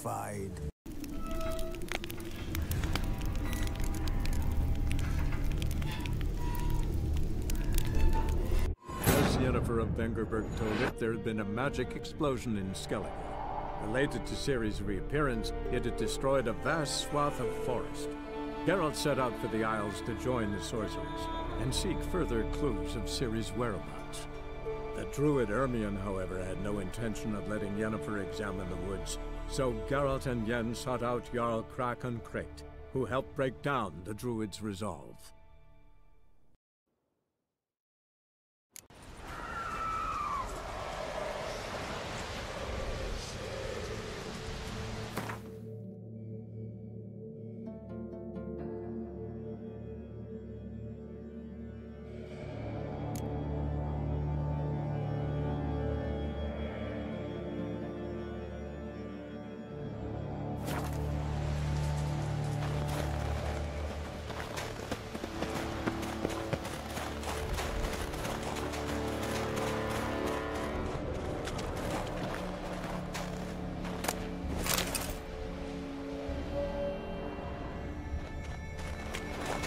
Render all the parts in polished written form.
terrified. As Yennefer of Vengerberg told it, there had been a magic explosion in Skellige. Related to Ciri's reappearance, it had destroyed a vast swath of forest. Geralt set out for the Isles to join the sorcerers, and seek further clues of Ciri's whereabouts. The druid Ermion, however, had no intention of letting Yennefer examine the woods, so Geralt and Yen sought out Jarl Krakon Krayt, who helped break down the druid's resolve.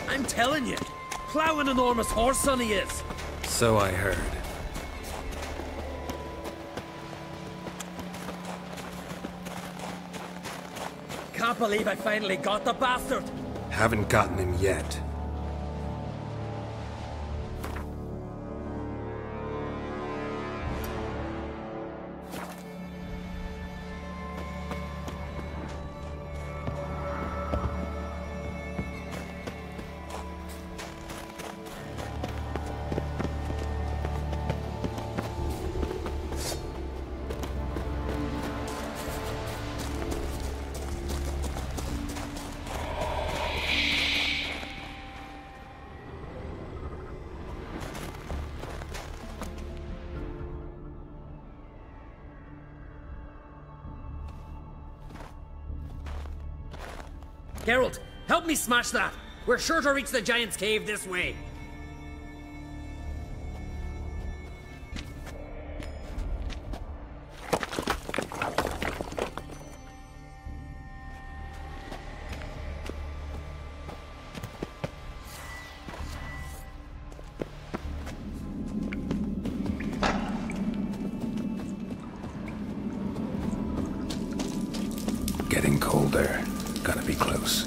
I'm telling you, plow an enormous horse son he is. So I heard. Can't believe I finally got the bastard. Haven't gotten him yet. Geralt, help me smash that. We're sure to reach the Giant's Cave this way. Getting colder. Gotta be close.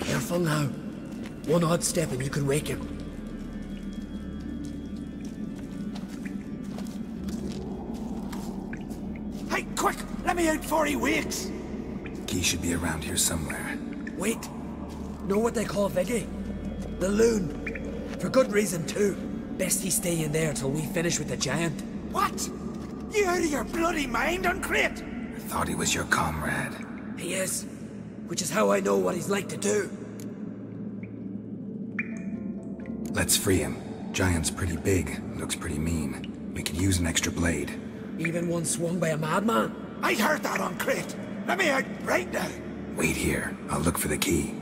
Careful now. One odd step and you could wake him. Hey, quick! Let me out before he wakes! Key should be around here somewhere. Wait. Know what they call Veggie? The loon. For good reason, too. Best he stay in there till we finish with the giant. What? You out of your bloody mind, Uncrate? I thought he was your comrade. He is. Which is how I know what he's like to do. Let's free him. Giant's pretty big, looks pretty mean. We could use an extra blade. Even one swung by a madman. I heard that, Uncrate. Let me out right now. Wait here. I'll look for the key.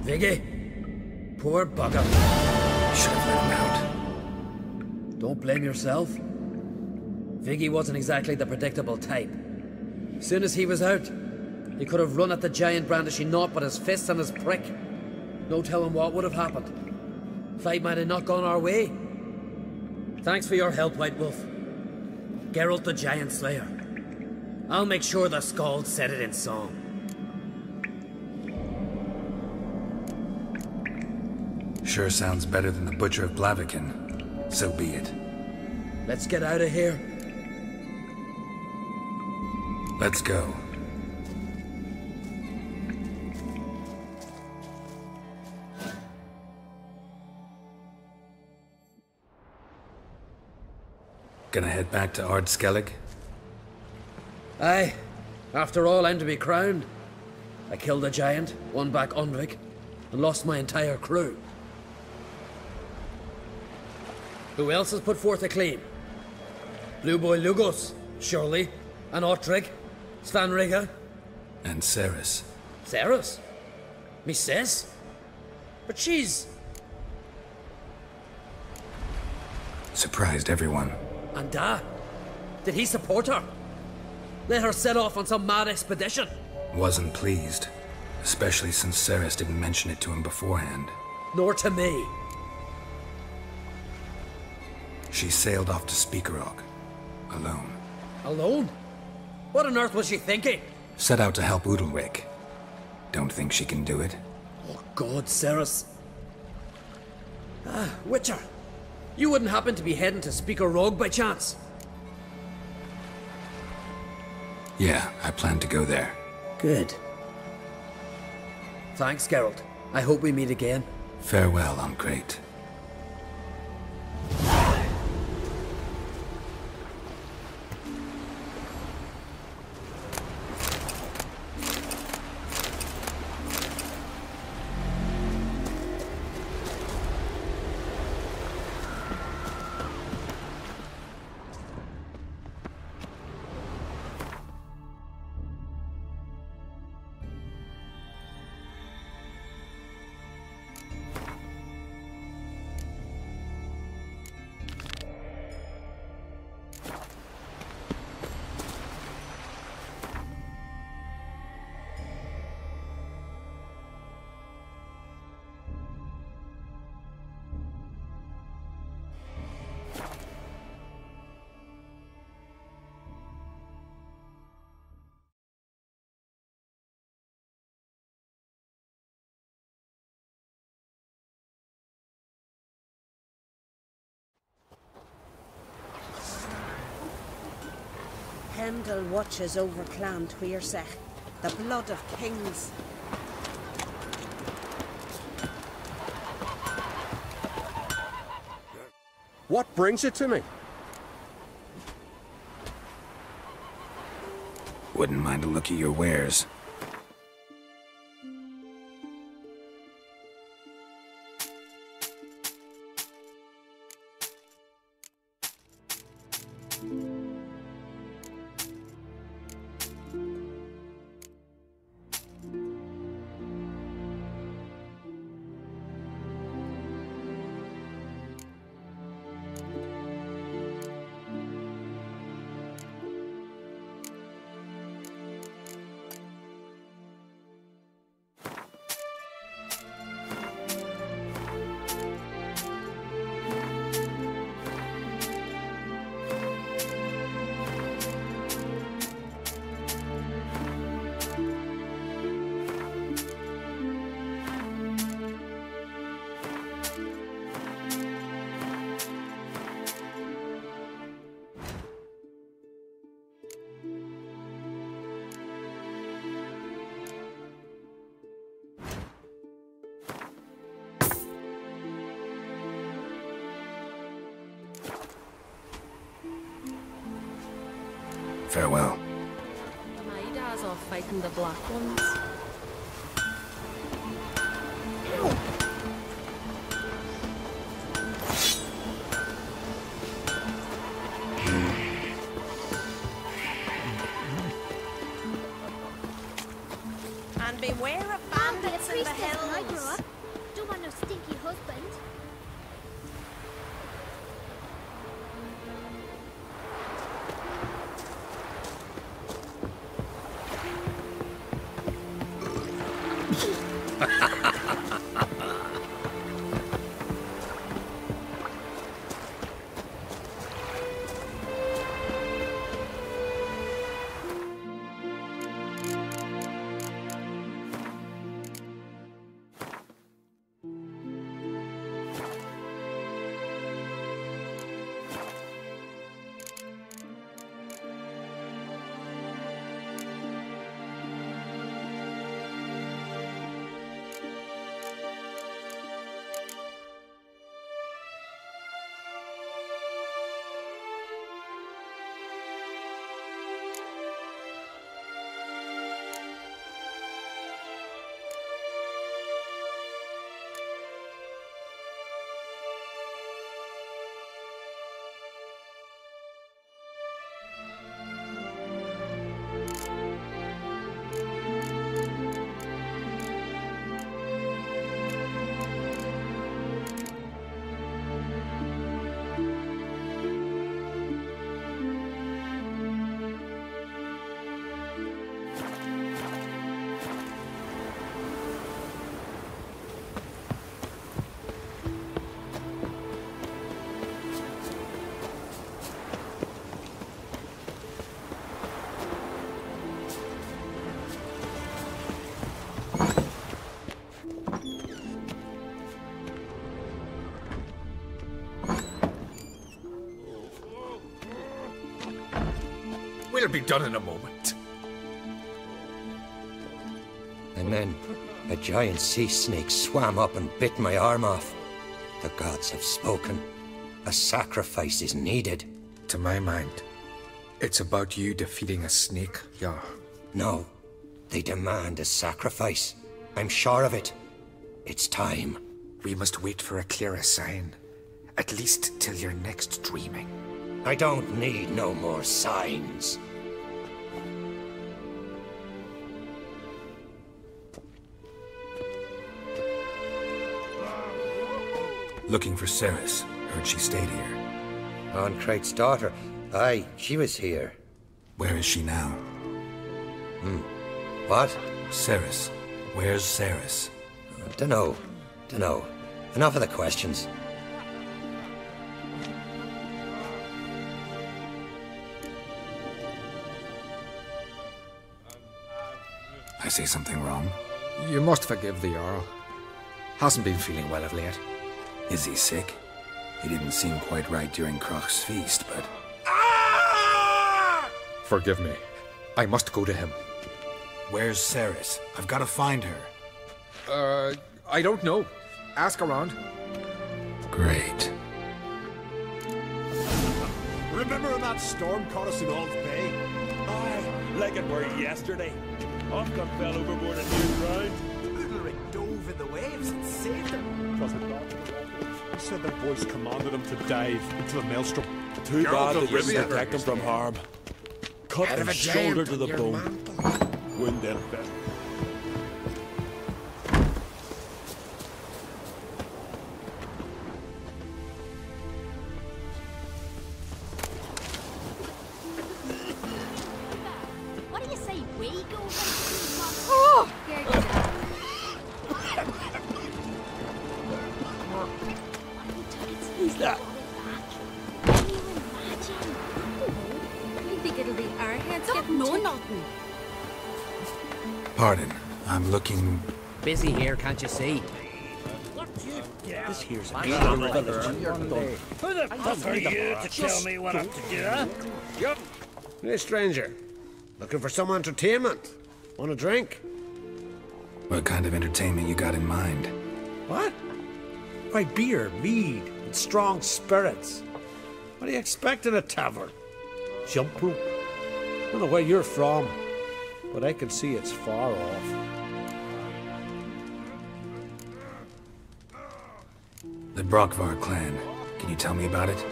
Viggy? Poor bugger. Should have let him out. Don't blame yourself. Viggy wasn't exactly the predictable type. Soon as he was out, he could have run at the giant brandishing naught but his fists and his prick. No telling what would have happened. Fight might have not gone our way. Thanks for your help, White Wolf. Geralt the Giant Slayer. I'll make sure the Skald said it in song. Sure sounds better than the Butcher of Blaviken. So be it. Let's get out of here. Let's go. Gonna head back to Ard Skellige? Aye. After all, I'm to be crowned. I killed a giant, won back Unvik, and lost my entire crew. Who else has put forth a claim? Blue Boy Lugos, surely, and Ottrig, Svanriga. And Ceres. Ceres? Me sis? But she's... Surprised everyone. And did he support her? Let her set off on some mad expedition? Wasn't pleased. Especially since Ceres didn't mention it to him beforehand. Nor to me. She sailed off to Speakerog. Alone. Alone? What on earth was she thinking? Set out to help Udalwick. Don't think she can do it? Oh God, Ceres. Witcher. You wouldn't happen to be heading to Speaker Rogue by chance? Yeah, I plan to go there. Good. Thanks, Geralt. I hope we meet again. Farewell, Uncrate. Pendle watches over Clan Tuirsech, the blood of kings. What brings you to me? Wouldn't mind a look at your wares. Farewell. The Maidas are fighting the Black Ones. And beware of I'll be a bandits in the priestess when I grow hills. up. Don't want no stinky husband. We'll be done in a moment. And then a giant sea snake swam up and bit my arm off. The gods have spoken. A sacrifice is needed. To my mind, it's about you defeating a snake, yeah. No, they demand a sacrifice. I'm sure of it. It's time. We must wait for a clearer sign. At least till your next dreaming. I don't need no more signs. Looking for Ceres. Heard she stayed here. Ancrate's daughter. Aye, she was here. Where is she now? What? Ceres. Where's Ceres? Dunno. Enough of the questions. I say something wrong? You must forgive the Earl. Hasn't been feeling well of late. Is he sick? He didn't seem quite right during Croc's feast, but... Forgive me. I must go to him. Where's Ceres? I've got to find her. I don't know. Ask around. Great. Remember when that storm caught us in Old Bay? Aye, like it were yesterday. Ofcom fell overboard and near drowned. Ulrich dove in the waves and saved them. Was it not? He said their voice commanded him to dive into the maelstrom. Too Geralt bad of they didn't Rivia. protect him from harm. Cut Head of his a giant shoulder to the on your bone. Wound in bed. What do you say we go oh! Here you go. Who's that? Can you imagine? I think it'll be our heads Don't getting know tipped. nothing. Pardon. I'm looking... Busy here, can't you see? This here's a a village. Who the fuck are you to tell me what I'm to do, huh? Yup. Hey, stranger. Looking for some entertainment? Want a drink? What kind of entertainment you got in mind? What? Why, beer, mead, and strong spirits. What do you expect in a tavern? Jump rope? I don't know where you're from, but I can see it's far off. The Brockvar clan. Can you tell me about it?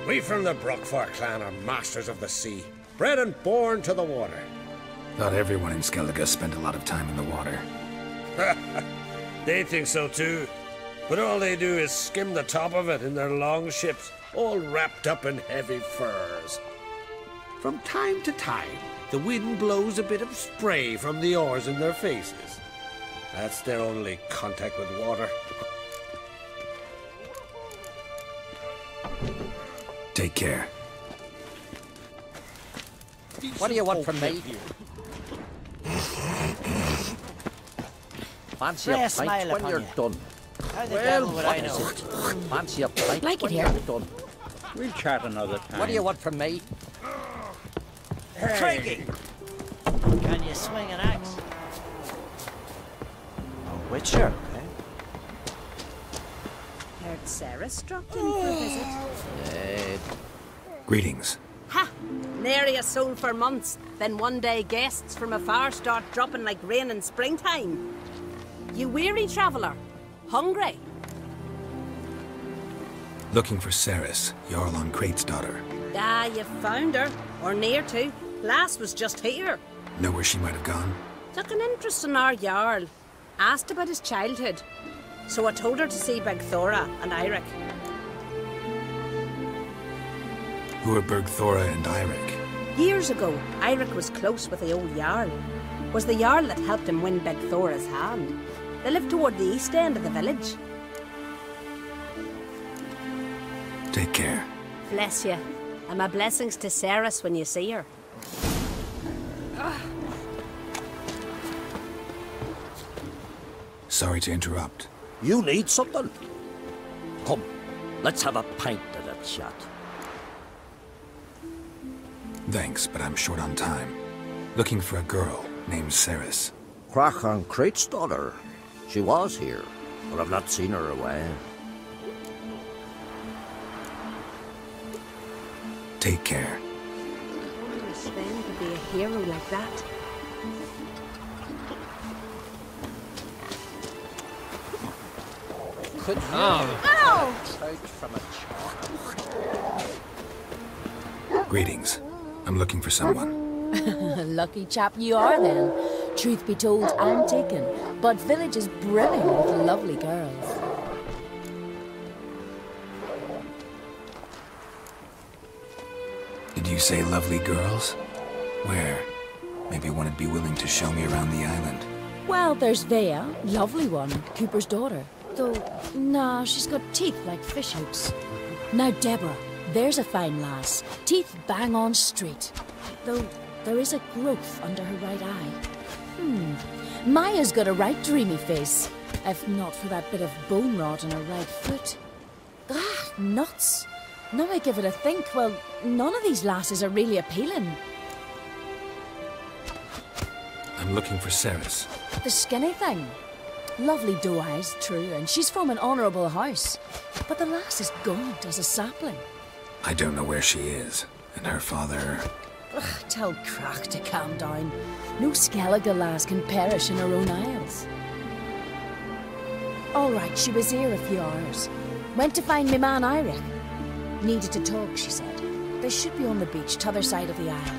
We from the Brockvar clan are masters of the sea, bred and born to the water. Thought everyone in Skellige spent a lot of time in the water. They think so too. But all they do is skim the top of it in their long ships, all wrapped up in heavy furs. From time to time, the wind blows a bit of spray from the oars in their faces. That's their only contact with water. Take care. What do you want from me? Fancy a pint when you're done. Well, what I know? Fancy a pint Like it when here. you're done. We'll chat another time. What do you want from me? Craigie! Can you swing an axe? A witcher, eh? Heard Sarah dropped in for a visit. Greetings. Ha! Nary a soul for months. Then one day guests from afar start dropping like rain in springtime. You weary traveller? Hungry? Looking for Ceres, Jarl on Crate's daughter. Ah, you found her. Or near to. Lass was just here. Know where she might have gone? Took an interest in our Jarl. Asked about his childhood. So I told her to see Bergthora and Eirik. Who are Bergthora and Eirik? Years ago, Eirik was close with the old Jarl. Was the Jarl that helped him win Bergthora's hand. They lived toward the east end of the village. Take care. Bless you. And my blessings to Ceres when you see her. Sorry to interrupt. You need something? Come, let's have a pint and a chat. Thanks, but I'm short on time. Looking for a girl named Ceres. Crach on Crate's daughter. She was here, but I've not seen her away. Take care. Only Sven to be a hero like that. Could you Ow! trout from a chalk? Greetings. I'm looking for someone. Lucky chap you are then. Truth be told, I'm taken, but village is brimming with lovely girls. Did you say lovely girls? Where? Maybe one would be willing to show me around the island. Well, there's Vea, lovely one, Cooper's daughter. Though, nah, she's got teeth like fish hooks. Now Deborah, there's a fine lass. Teeth bang on straight. Though, there is a growth under her right eye. Maya's got a right dreamy face. If not for that bit of bone rot on her right foot. Ah, nuts. Now I give it a think, well, none of these lasses are really appealing. I'm looking for Ceres. The skinny thing. Lovely doe eyes, true, and she's from an honourable house. But the lass is gaunt as a sapling. I don't know where she is, and her father... Ugh, tell Crach to calm down. No Skellige lass can perish in her own isles. All right, she was here a few hours. Went to find me man Eirik. Needed to talk, she said. They should be on the beach, t'other side of the isle.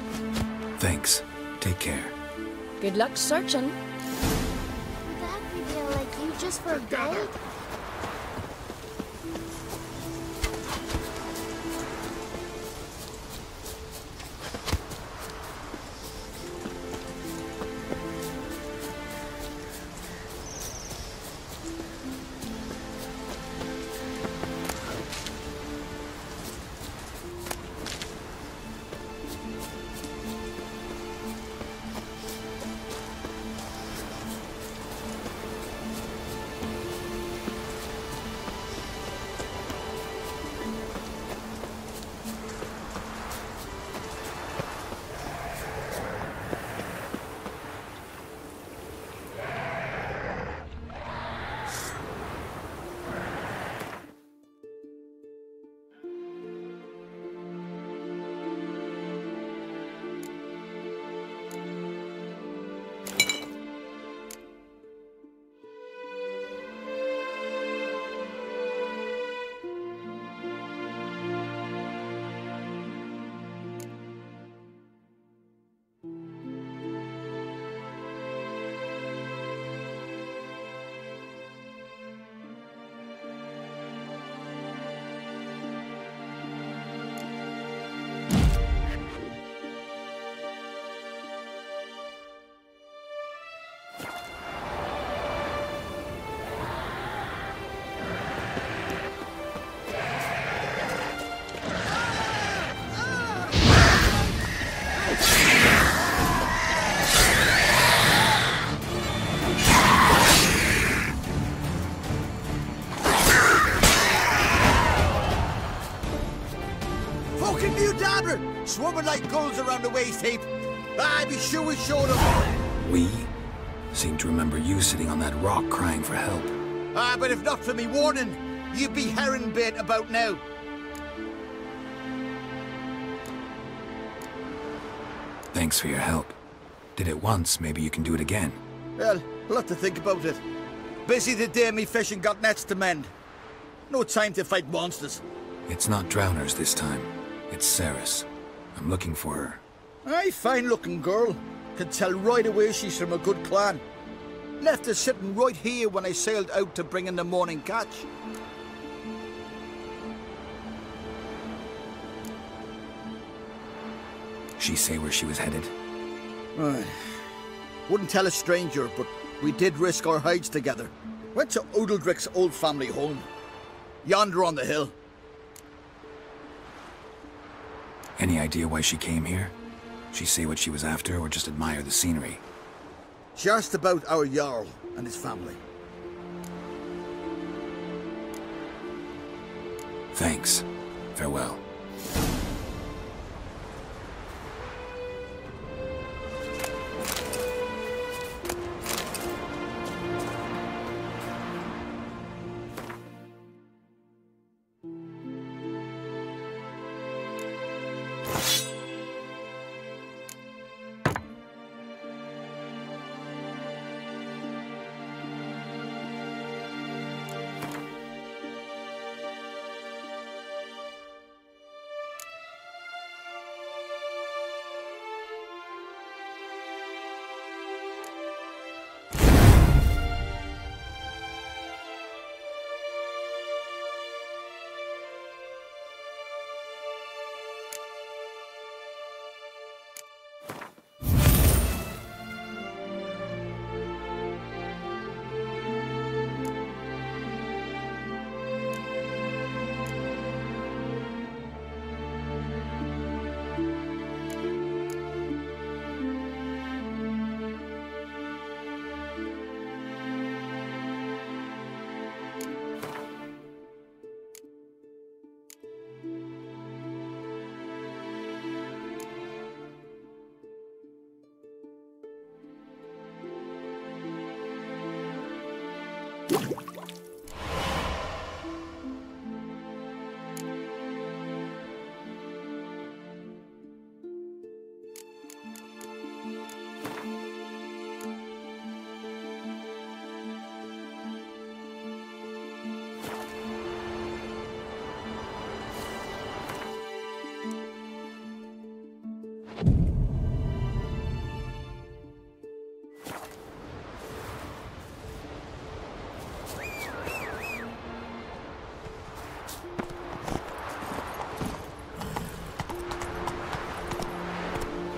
Thanks. Take care. Good luck searching. Would that be there like you just for a day? swarming like gulls around the waste heap. Ah, be sure we showed them. We? Seem to remember you sitting on that rock crying for help. Ah, but if not for me warning, you'd be herring bait about now. Thanks for your help. Did it once, maybe you can do it again. Well, we'll have to think about it. Busy the day me fishing got nets to mend. No time to fight monsters. It's not drowners this time. It's Ceres. I'm looking for her. Aye, fine-looking girl. Can tell right away she's from a good clan. Left her sitting right here when I sailed out to bring in the morning catch. She say where she was headed? Wouldn't tell a stranger, but we did risk our hides together. Went to Odeldrick's old family home. Yonder on the hill. Any idea why she came here? She say what she was after, or just admire the scenery? She asked about our Jarl and his family. Thanks. Farewell.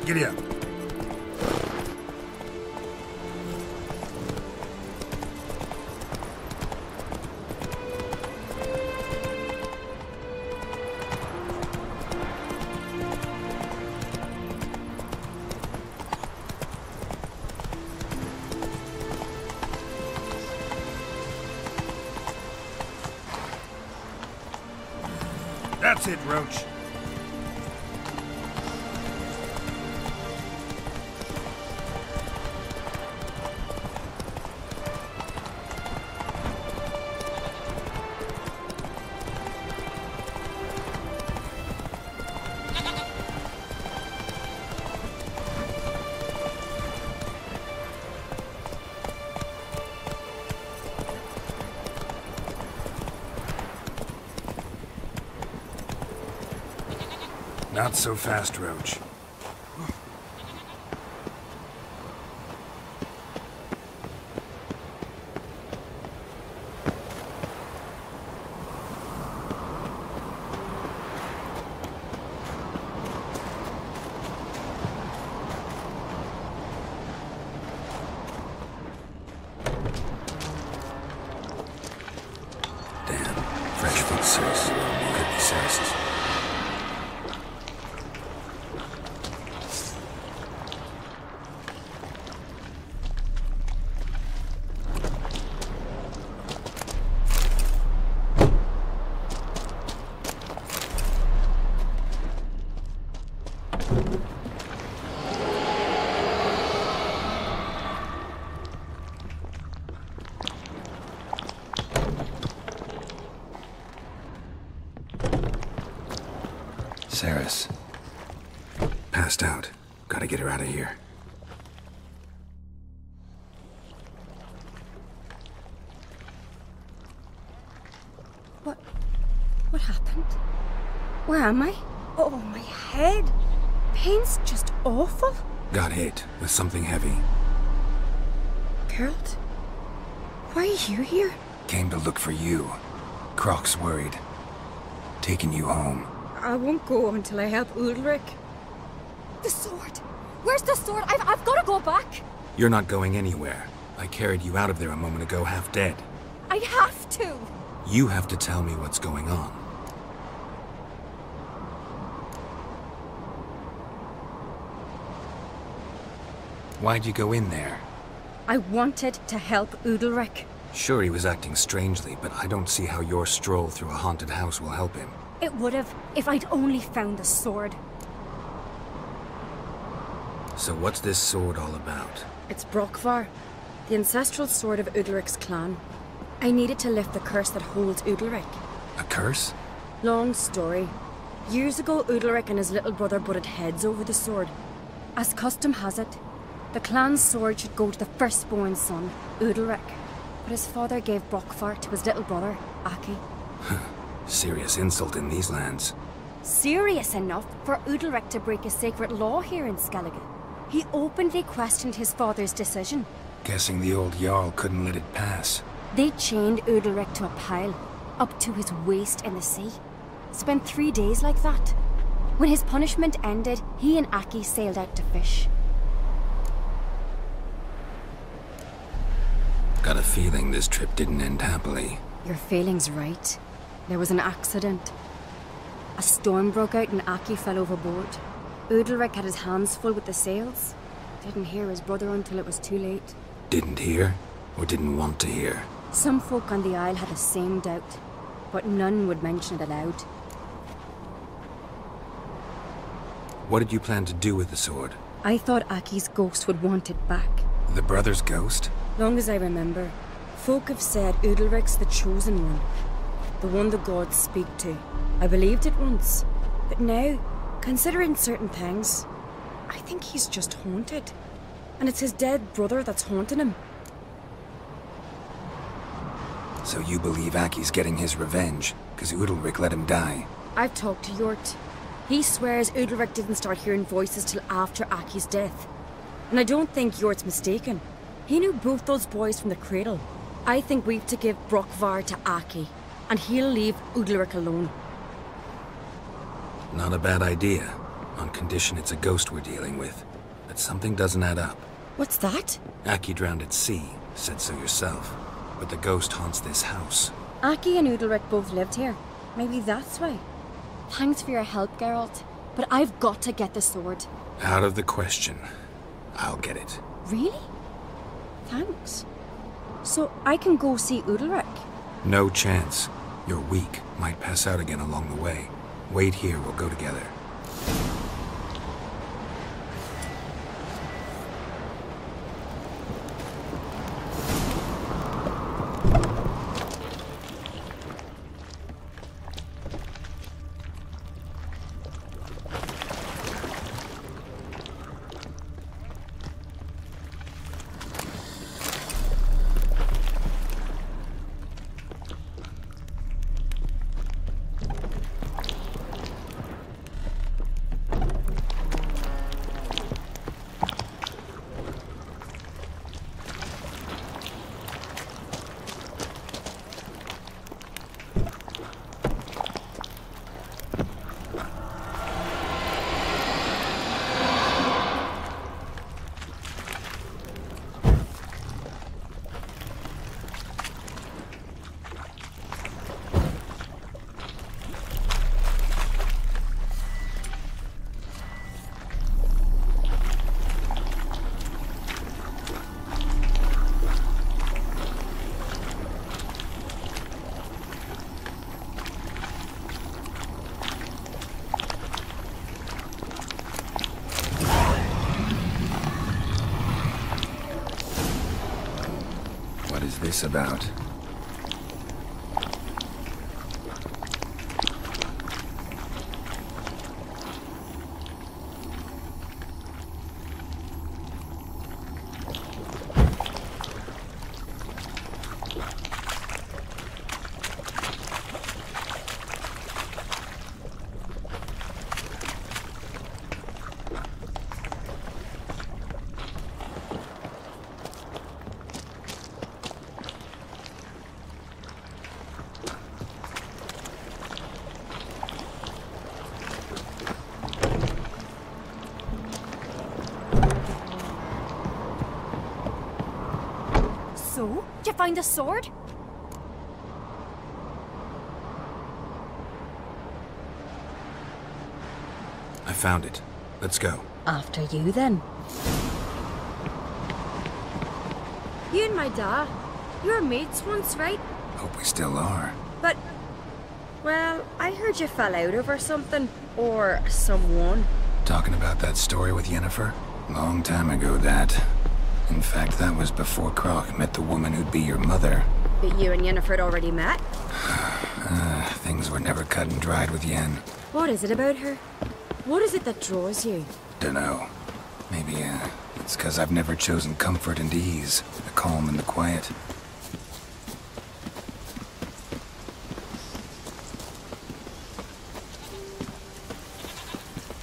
Giddy up. That's it, Roach. Not so fast, Roach. Damn, fresh foot sauce. Could be sauces. Saris. Passed out. Gotta get her out of here. What happened? Where am I? Oh, my head. Pain's just awful. Got hit with something heavy. Geralt? Why are you here? Came to look for you. Croc's worried. Taking you home. I won't go until I help Udalric. The sword! Where's the sword? I've got to go back! You're not going anywhere. I carried you out of there a moment ago, half dead. I have to! You have to tell me what's going on. Why'd you go in there? I wanted to help Udalric. Sure, he was acting strangely, but I don't see how your stroll through a haunted house will help him. It would have, if I'd only found the sword. So what's this sword all about? It's Brokvar, the ancestral sword of Udalric's clan. I needed to lift the curse that holds Udalric. A curse? Long story. Years ago, Udalric and his little brother butted heads over the sword. As custom has it, the clan's sword should go to the firstborn son, Udalric. But his father gave Brokvar to his little brother, Aki. Serious insult in these lands. Serious enough for Udalric to break a sacred law here in Skellige. He openly questioned his father's decision. Guessing the old Jarl couldn't let it pass. They chained Udalric to a pile, up to his waist in the sea. Spent 3 days like that. When his punishment ended, he and Aki sailed out to fish. Got a feeling this trip didn't end happily. Your feeling's right. There was an accident. A storm broke out and Aki fell overboard. Udalric had his hands full with the sails. Didn't hear his brother until it was too late. Didn't hear? Or didn't want to hear? Some folk on the Isle had the same doubt, but none would mention it aloud. What did you plan to do with the sword? I thought Aki's ghost would want it back. The brother's ghost? Long as I remember, folk have said Udalric's the chosen one. The one the gods speak to. I believed it once. But now, considering certain things, I think he's just haunted. And it's his dead brother that's haunting him. So you believe Aki's getting his revenge, because Udalric let him die? I've talked to Yort. He swears Udalric didn't start hearing voices till after Aki's death. And I don't think Yort's mistaken. He knew both those boys from the cradle. I think we've to give Brokvar to Aki, and he'll leave Udalric alone. Not a bad idea, on condition it's a ghost we're dealing with. But something doesn't add up. What's that? Aki drowned at sea, said so yourself. But the ghost haunts this house. Aki and Udalric both lived here. Maybe that's why. Thanks for your help, Geralt. But I've got to get the sword. Out of the question. I'll get it. Really? Thanks. So I can go see Udalric? No chance. You're weak. Might pass out again along the way. Wait here, we'll go together. This about? So? Did you find a sword? I found it. Let's go. After you, then. You and my dad, you were mates once, right? Hope we still are. But, well, I heard you fell out over something. Or someone. Talking about that story with Yennefer? Long time ago, that. In fact, that was before Croc met the woman who'd be your mother. But you and Yennefer had already met? Things were never cut and dried with Yen. What is it about her? What is it that draws you? Dunno. Maybe, it's 'cause I've never chosen comfort and ease, the calm and the quiet.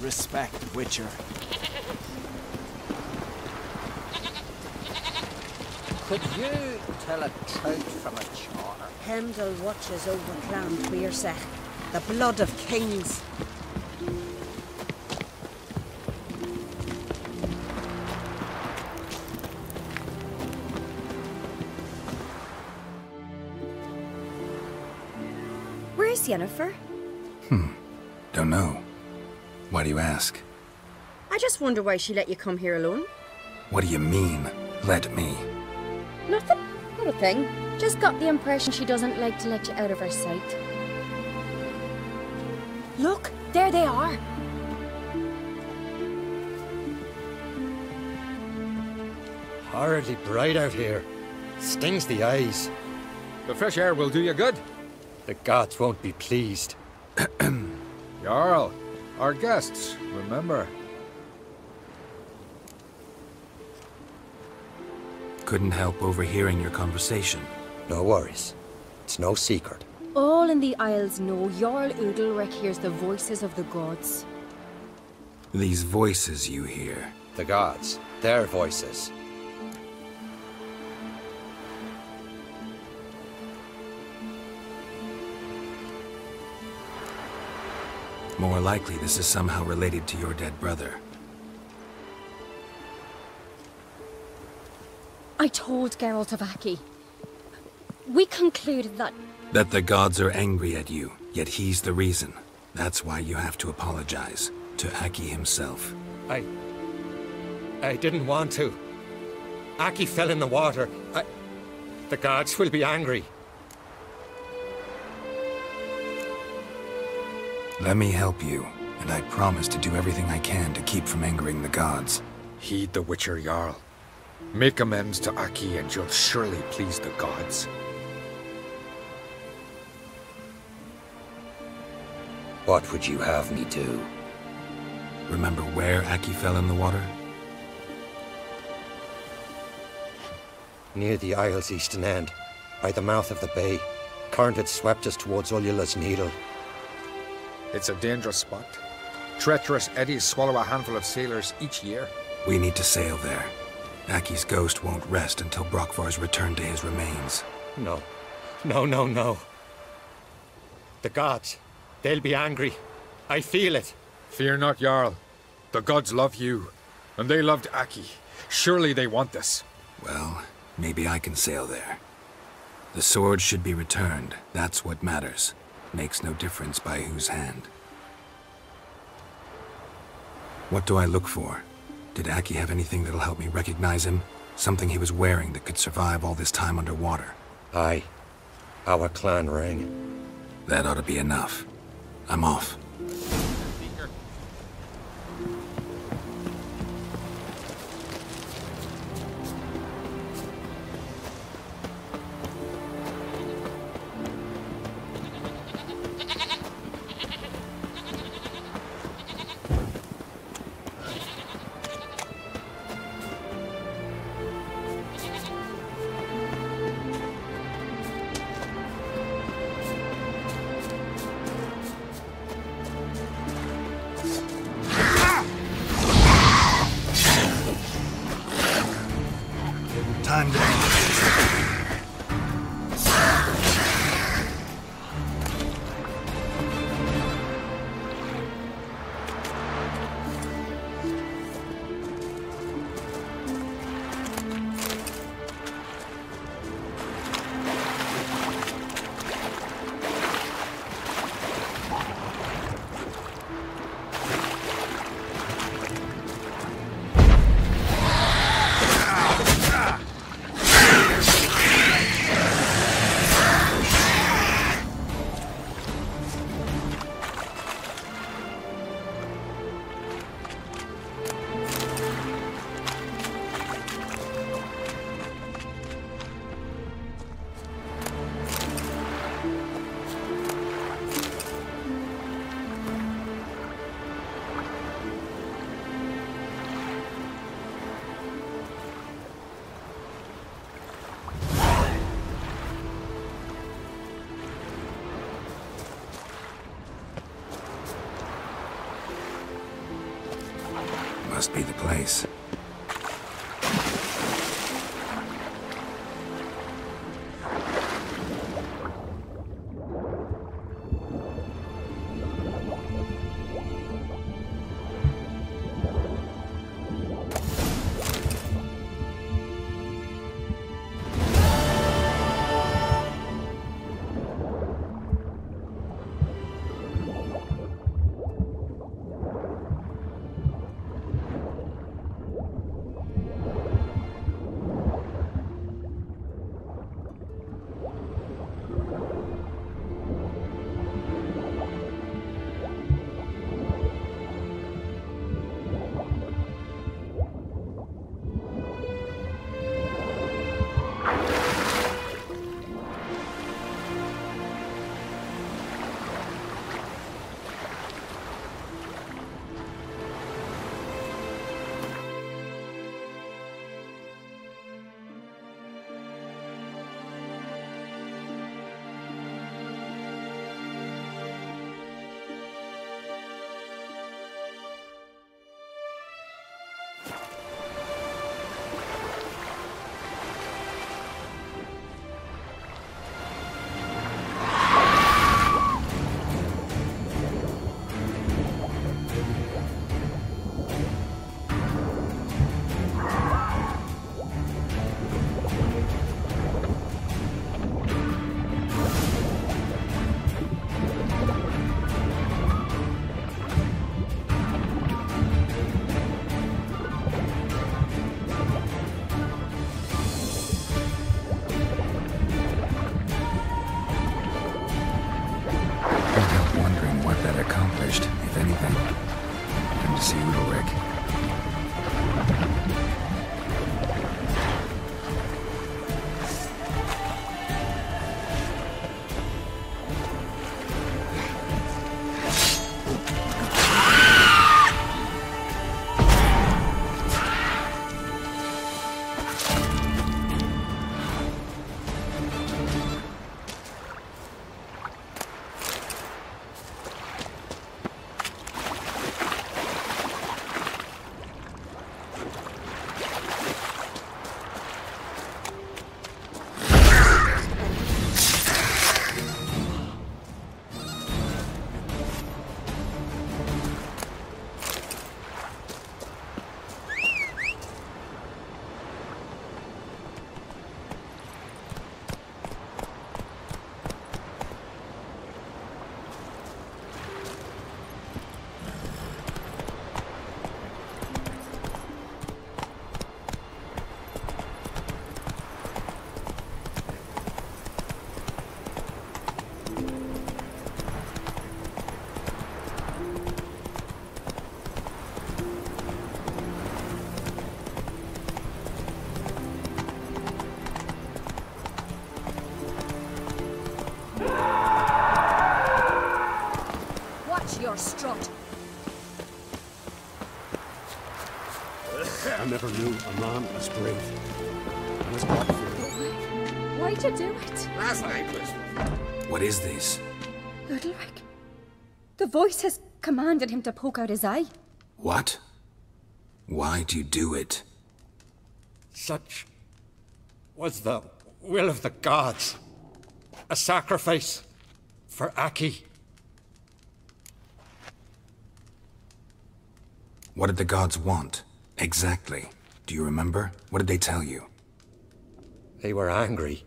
Respect, Witcher. Could you tell a trout from a char? Hemdall watches over Clan Tweersech, the blood of kings. Where's Yennefer? Don't know. Why do you ask? I just wonder why she let you come here alone. What do you mean, let me? Nothing. Not a thing. Just got the impression she doesn't like to let you out of her sight. Look, there they are. Horridly bright out here. Stings the eyes. The fresh air will do you good. The gods won't be pleased. Jarl, our guests, remember. Couldn't help overhearing your conversation. No worries. It's no secret. All in the Isles know Jarl Udalric hears the voices of the gods. These voices you hear. The gods. Their voices. More likely this is somehow related to your dead brother. I told Geralt of Aki. We concluded that... That the gods are angry at you, yet he's the reason. That's why you have to apologize. To Aki himself. I didn't want to. Aki fell in the water. The gods will be angry. Let me help you, and I promise to do everything I can to keep from angering the gods. Heed the Witcher Jarl. Make amends to Aki and you'll surely please the gods. What would you have me do? Remember where Aki fell in the water? Near the Isle's eastern end, by the mouth of the bay. Current had swept us towards Ullula's Needle. It's a dangerous spot. Treacherous eddies swallow a handful of sailors each year. We need to sail there. Aki's ghost won't rest until Brokvar's returned to his remains. No. No. The gods. They'll be angry. I feel it. Fear not, Jarl. The gods love you, and they loved Aki. Surely they want this. Well, maybe I can sail there. The sword should be returned. That's what matters. Makes no difference by whose hand. What do I look for? Did Aki have anything that'll help me recognize him? Something he was wearing that could survive all this time underwater? Aye. Our clan ring. That ought to be enough. I'm off. must be the place. Strut. I never knew a man as brave and as God-fearing. Why'd you do it? Last night was... What is this? Udalric. The voice has commanded him to poke out his eye. What? Why do you do it? Such was the will of the gods. A sacrifice for Aki. What did the gods want? Exactly. Do you remember? What did they tell you? They were angry.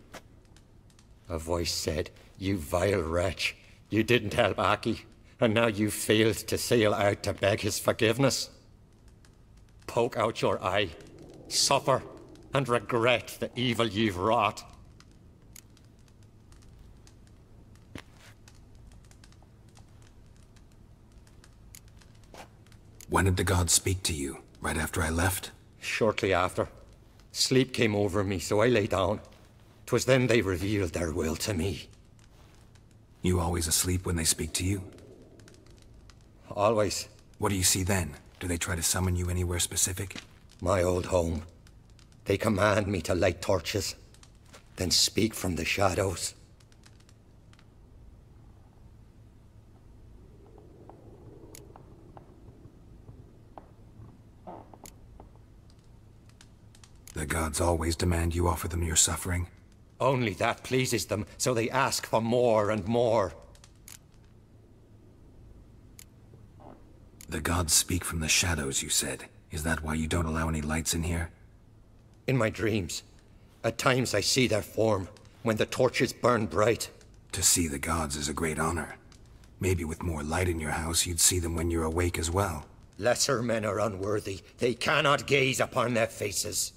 A voice said, "You vile wretch. You didn't help Aki, and now you failed to sail out to beg his forgiveness. Poke out your eye, suffer, and regret the evil you've wrought." When did the gods speak to you? Right after I left? Shortly after. Sleep came over me, so I lay down. 'Twas then they revealed their will to me. You always asleep when they speak to you? Always. What do you see then? Do they try to summon you anywhere specific? My old home. They command me to light torches, then speak from the shadows. The gods always demand you offer them your suffering? Only that pleases them, so they ask for more and more. The gods speak from the shadows, you said. Is that why you don't allow any lights in here? In my dreams. At times I see their form, when the torches burn bright. To see the gods is a great honor. Maybe with more light in your house, you'd see them when you're awake as well. Lesser men are unworthy. They cannot gaze upon their faces.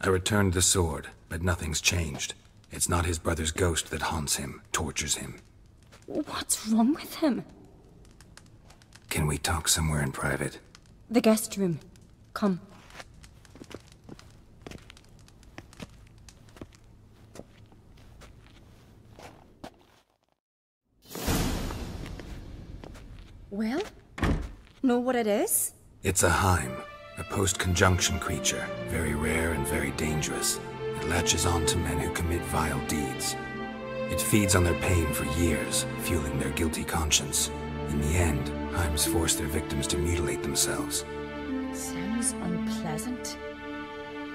I returned the sword, but nothing's changed. It's not his brother's ghost that haunts him, tortures him. What's wrong with him? Can we talk somewhere in private? The guest room. Come. Well? Know what it is? It's a Heim, a post-conjunction creature, very rare and very dangerous. It latches on to men who commit vile deeds. It feeds on their pain for years, fueling their guilty conscience. In the end, Heims force their victims to mutilate themselves. Sounds unpleasant.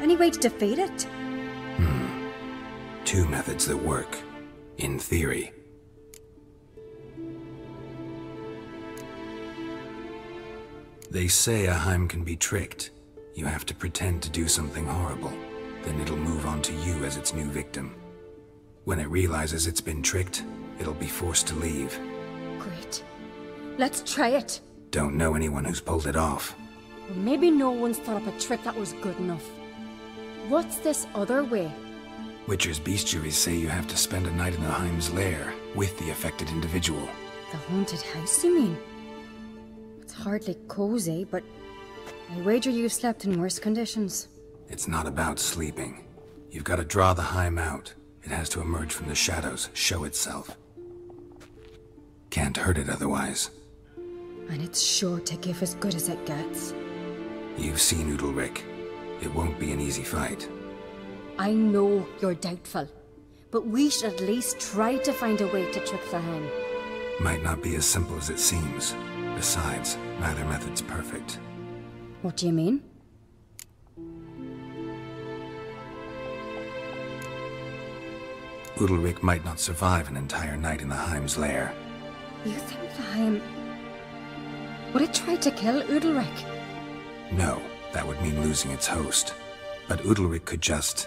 Any way to defeat it? Two methods that work. In theory. They say a Heim can be tricked. You have to pretend to do something horrible. Then it'll move on to you as its new victim. When it realizes it's been tricked, it'll be forced to leave. Great. Let's try it. Don't know anyone who's pulled it off. Well, maybe no one's thought up a trick that was good enough. What's this other way? Witcher's bestiaries say you have to spend a night in the Heim's lair, with the affected individual. The haunted house, you mean? It's hardly cozy, but I wager you've slept in worse conditions. It's not about sleeping. You've got to draw the Heim out. It has to emerge from the shadows, show itself. Can't hurt it otherwise. And it's sure to give as good as it gets. You've seen Udalric. It won't be an easy fight. I know you're doubtful, but we should at least try to find a way to trick the Heim. Might not be as simple as it seems. Besides, neither method's perfect. What do you mean? Udalric might not survive an entire night in the Heim's lair. You think the Heim... would it try to kill Udalric? No, that would mean losing its host. But Udalric could just...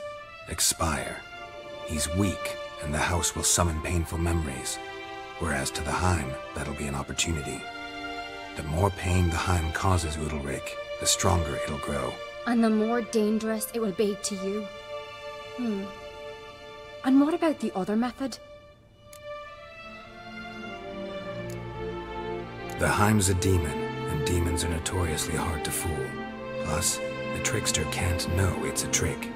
expire. He's weak, and the house will summon painful memories. Whereas to the Heim, that'll be an opportunity. The more pain the Heim causes Udalric, the stronger it'll grow. And the more dangerous it will be to you. And what about the other method? The Heim's a demon, and demons are notoriously hard to fool. Plus, the trickster can't know it's a trick.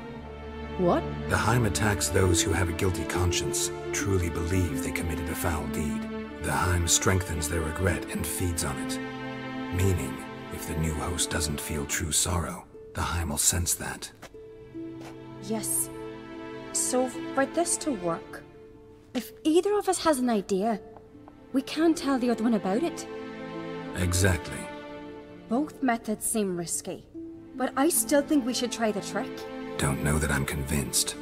What? The Heim attacks those who have a guilty conscience, truly believe they committed a foul deed. The Heim strengthens their regret and feeds on it. Meaning, if the new host doesn't feel true sorrow, the Heim will sense that. Yes. So, for this to work, if either of us has an idea, we can't tell the other one about it. Exactly. Both methods seem risky, but I still think we should try the trick. Don't know that I'm convinced.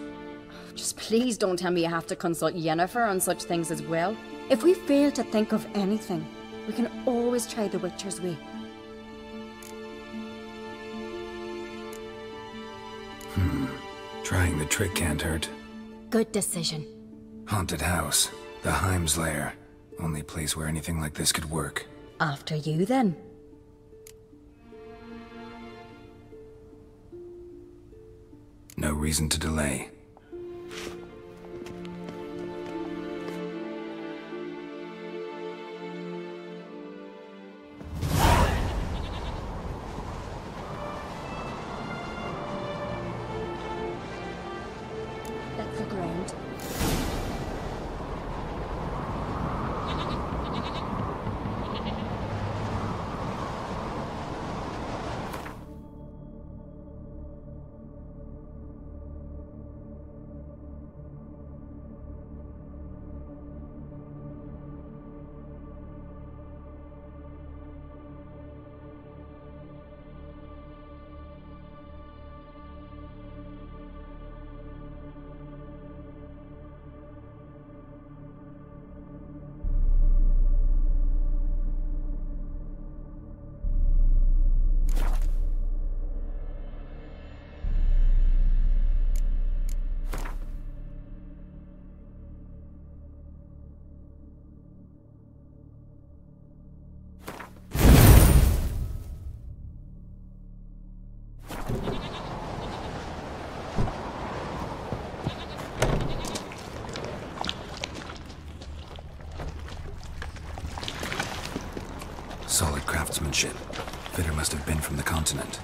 Just please don't tell me you have to consult Yennefer on such things as well. If we fail to think of anything, we can always try the Witcher's way. Trying the trick can't hurt. Good decision. Haunted house. The Heim's lair. Only place where anything like this could work. After you, then. No reason to delay. That's the ground. Solid craftsmanship. Fitter must have been from the continent.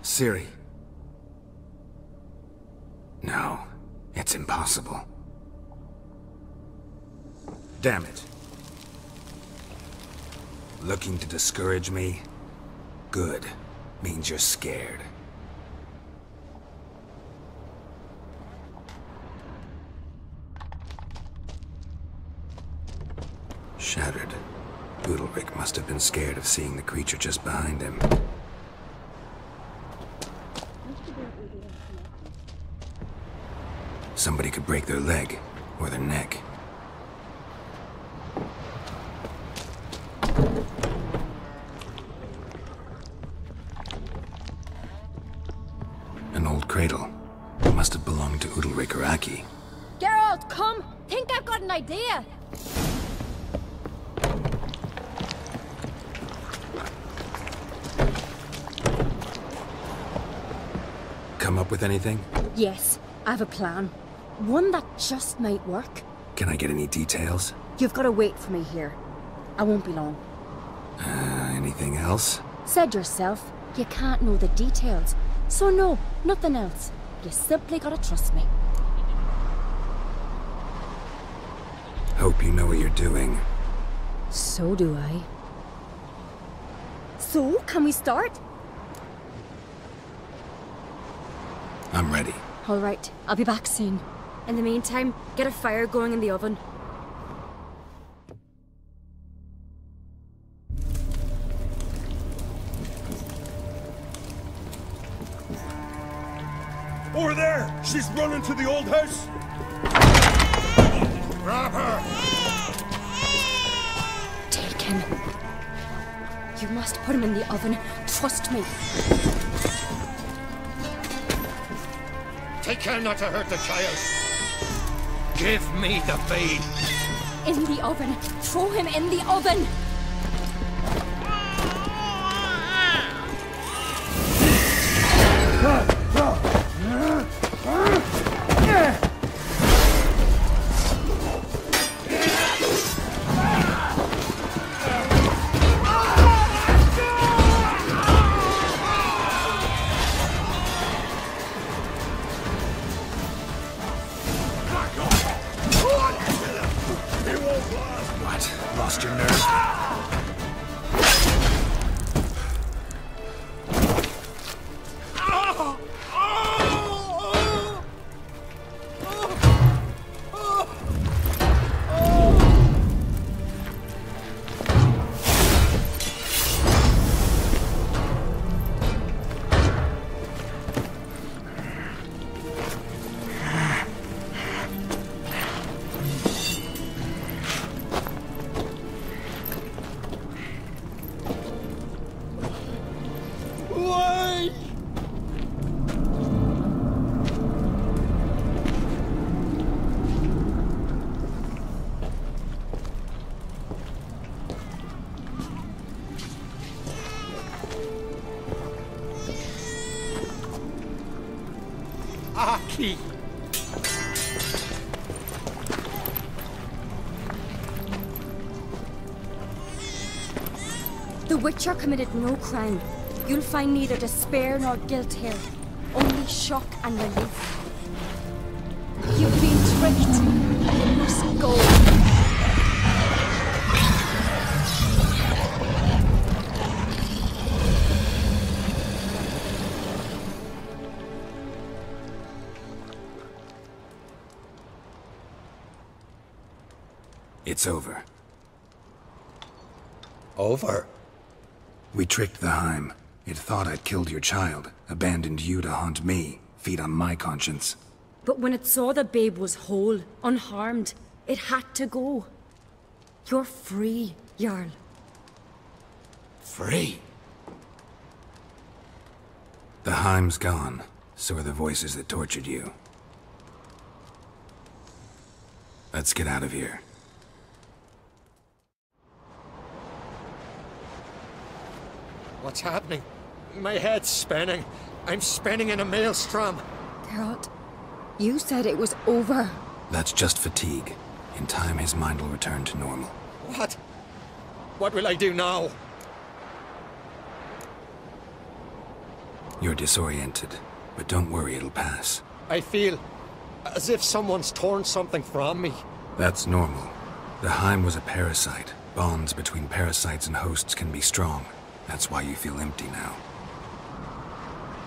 Ciri. No, it's impossible. Damn it. Looking to discourage me? Good. Means you're scared. Shattered. Udalric must have been scared of seeing the creature just behind him. Somebody could break their leg, or their neck. An old cradle. It must have belonged to Udalric or Aki. Geralt, come! Think I've got an idea! Come up with anything? Yes, I have a plan. One that just might work. Can I get any details? You've got to wait for me here. I won't be long. Anything else? Said yourself, you can't know the details. So no, nothing else. You simply gotta trust me. Hope you know what you're doing. So do I. So, can we start? I'm ready. All right, I'll be back soon. In the meantime, get a fire going in the oven. Over there! She's running to the old house! Grab her! Take him. You must put him in the oven. Trust me. Take care not to hurt the child. Give me the babe. In the oven. Throw him in the oven. What? Lost your nerve? Aki! The Witcher committed no crime. You'll find neither despair nor guilt here. Only shock and relief. You've been tricked. You must go. It's over. Over? We tricked the Heim. It thought I'd killed your child, abandoned you to haunt me, feed on my conscience. But when it saw the babe was whole, unharmed, it had to go. You're free, Jarl. Free? The Heim's gone, so are the voices that tortured you. Let's get out of here. What's happening? My head's spinning. I'm spinning in a maelstrom. Geralt, you said it was over. That's just fatigue. In time, his mind will return to normal. What? What will I do now? You're disoriented, but don't worry, it'll pass. I feel as if someone's torn something from me. That's normal. The Heim was a parasite. Bonds between parasites and hosts can be strong. That's why you feel empty now.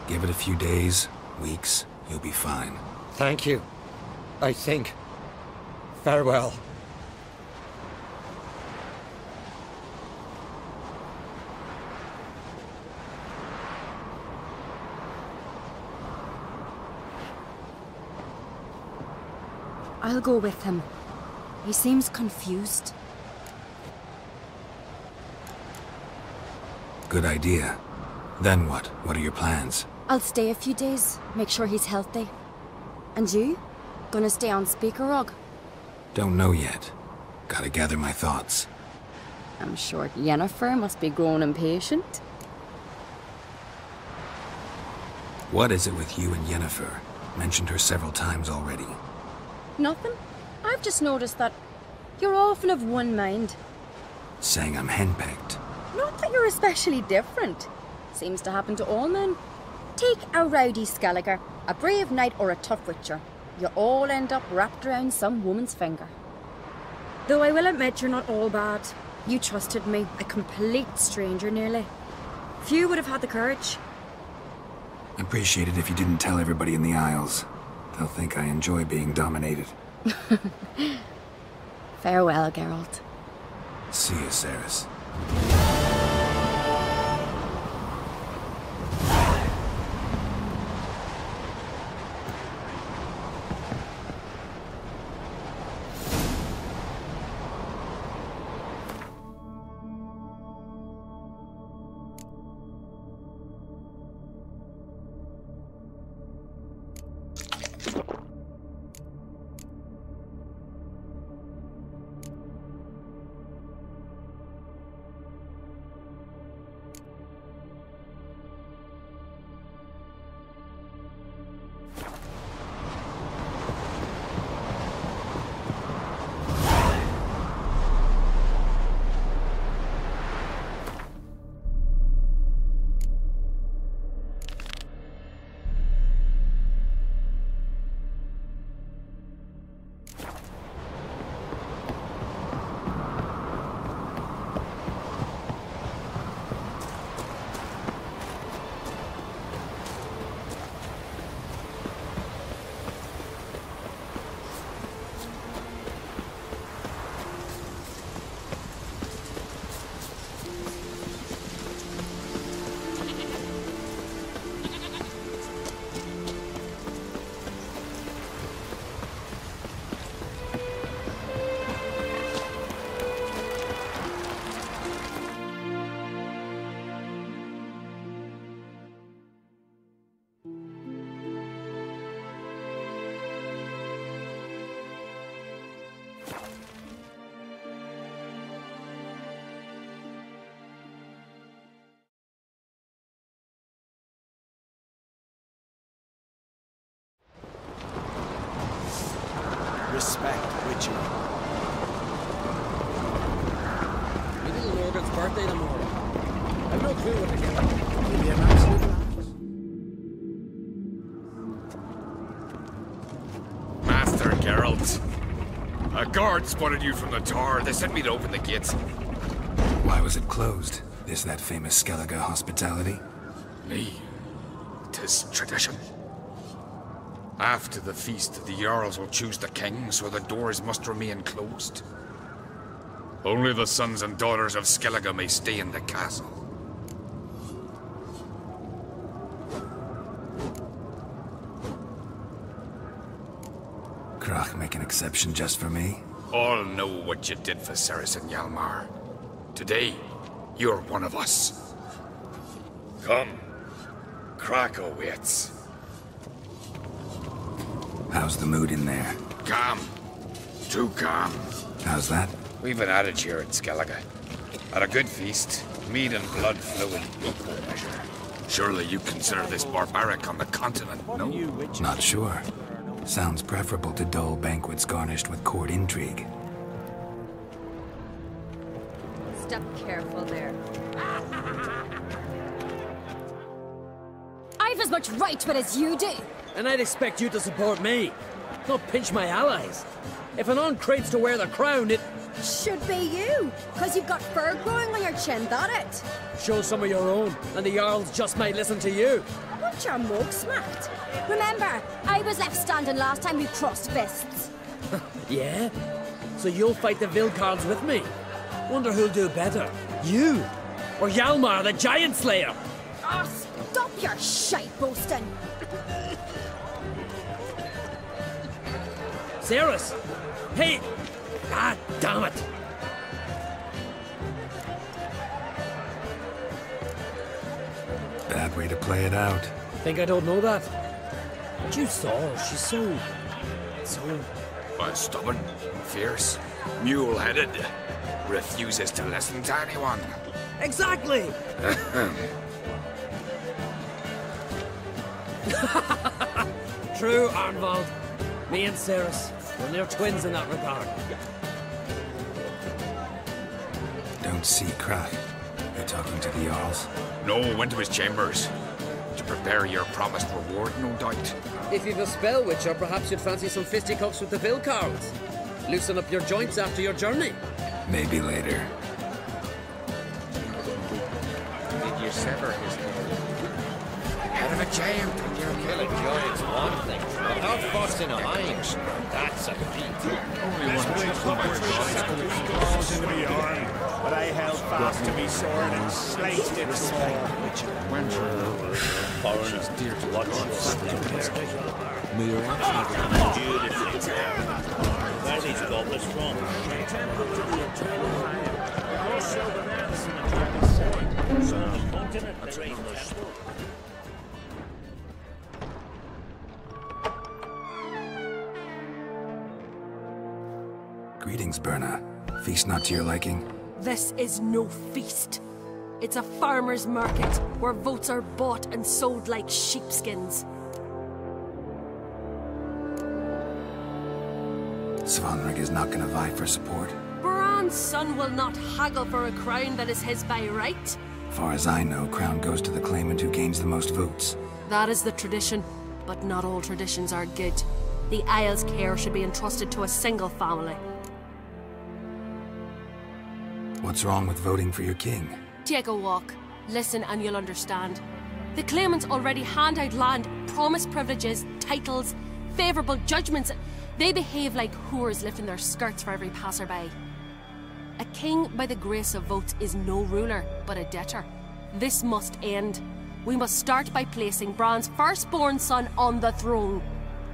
Give it a few days, weeks, you'll be fine. Thank you. I think. Farewell. I'll go with him. He seems confused. Good idea. Then what? What are your plans? I'll stay a few days, make sure he's healthy. And you? Gonna stay on Speaker Rog? Don't know yet. Gotta gather my thoughts. I'm sure Yennefer must be growing impatient. What is it with you and Yennefer? Mentioned her several times already. Nothing. I've just noticed that you're often of one mind. Saying I'm henpecked. Not that you're especially different. Seems to happen to all men. Take a rowdy Skellige, a brave knight or a tough witcher. You all end up wrapped around some woman's finger. Though I will admit you're not all bad. You trusted me, a complete stranger nearly. Few would have had the courage. Appreciate it if you didn't tell everybody in the Isles. They'll think I enjoy being dominated. Farewell, Geralt. See you, Ceres. Respect, Witcher. My little Morgan's birthday tomorrow. I've no clue what to get. Maybe an absolute blast. Master Geralt. A guard spotted you from the tower. They sent me to open the gates. Why was it closed? Is that famous Skellige hospitality? Me. 'Tis tradition. After the feast, the Jarls will choose the king, so the doors must remain closed. Only the sons and daughters of Skellige may stay in the castle. Krach make an exception just for me? All know what you did for Ceres and Hjalmar. Today, you're one of us. Come. Krach awaits. How's the mood in there? Calm. Too calm. How's that? We've an adage here at Skellige. At a good feast, Mead and blood flow in equal measure. Surely you consider this barbaric on the continent, no? Not sure. Sounds preferable to dull banquets garnished with court intrigue. Step careful there. I've as much right to it as you do. And I'd expect you to support me, not pinch my allies. If an uncrate's to wear the crown, it should be you, because you've got fur growing on your chin, that it? Show some of your own, and the Jarls just might listen to you. Want your mug smacked? Remember, I was left standing last time we crossed fists. Yeah? So you'll fight the Vilcards with me? Wonder who'll do better, you or Hjalmar the Giant Slayer? Oh, stop your shite boasting! Cerys! Hey! Ah, damn it! Bad way to play it out. Think I don't know that? But you saw her, she's so... Stubborn, fierce, mule-headed, refuses to listen to anyone. Exactly! True, Arnvald. Me and Cerys, we're near twins in that regard. Don't see Crack. You're talking to the Jarls? No, went to his chambers. To prepare your promised reward, no doubt. If you've a spell witcher, perhaps you'd fancy some fisticuffs with the Vilcards. Loosen up your joints after your journey. Maybe later. Did you sever his head? Head of a giant. Killing giants one thing, but not busting a hind. That's a feat. Only one claws into my arm, but I held fast to me sword and sliced it small. Foreigners dear to watch. Where's these goblins from? Greetings, Berna. Feast not to your liking? This is no feast. It's a farmer's market where votes are bought and sold like sheepskins. Svanrig is not going to vie for support. Bran's son will not haggle for a crown that is his by right. Far as I know, crown goes to the claimant who gains the most votes. That is the tradition, but not all traditions are good. The Isle's care should be entrusted to a single family. What's wrong with voting for your king? Take a walk. Listen and you'll understand. The claimants already hand out land, promise privileges, titles, favourable judgments. They behave like whores lifting their skirts for every passerby. A king by the grace of votes is no ruler, but a debtor. This must end. We must start by placing Bran's firstborn son on the throne.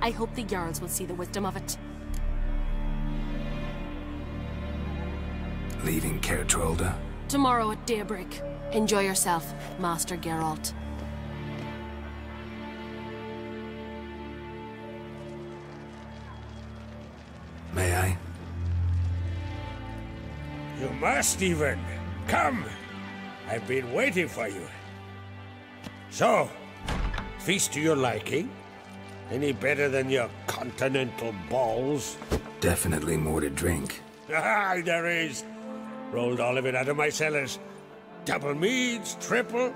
I hope the Jarls will see the wisdom of it. Leaving Caer Trolda? Tomorrow at daybreak. Enjoy yourself, Master Geralt. May I? You must, even. Come! I've been waiting for you. So, feast to your liking? Any better than your continental balls? Definitely more to drink. Ah, there is. Rolled all of it out of my cellars. Double meads, triple,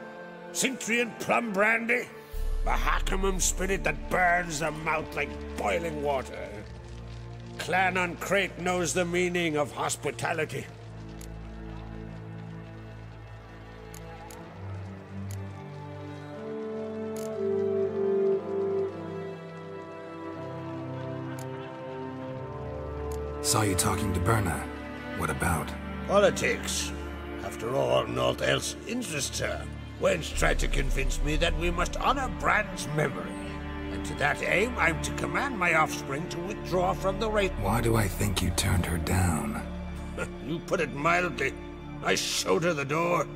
Cintrian plum brandy, Mahakimum spirit that burns the mouth like boiling water. Clan on Crate knows the meaning of hospitality. Saw you talking to Berna. What about? Politics. After all, naught else interests her. Wench tried to convince me that we must honor Bran's memory. And to that aim, I'm to command my offspring to withdraw from the wraith. Why do I think you turned her down? You put it mildly. I showed her the door.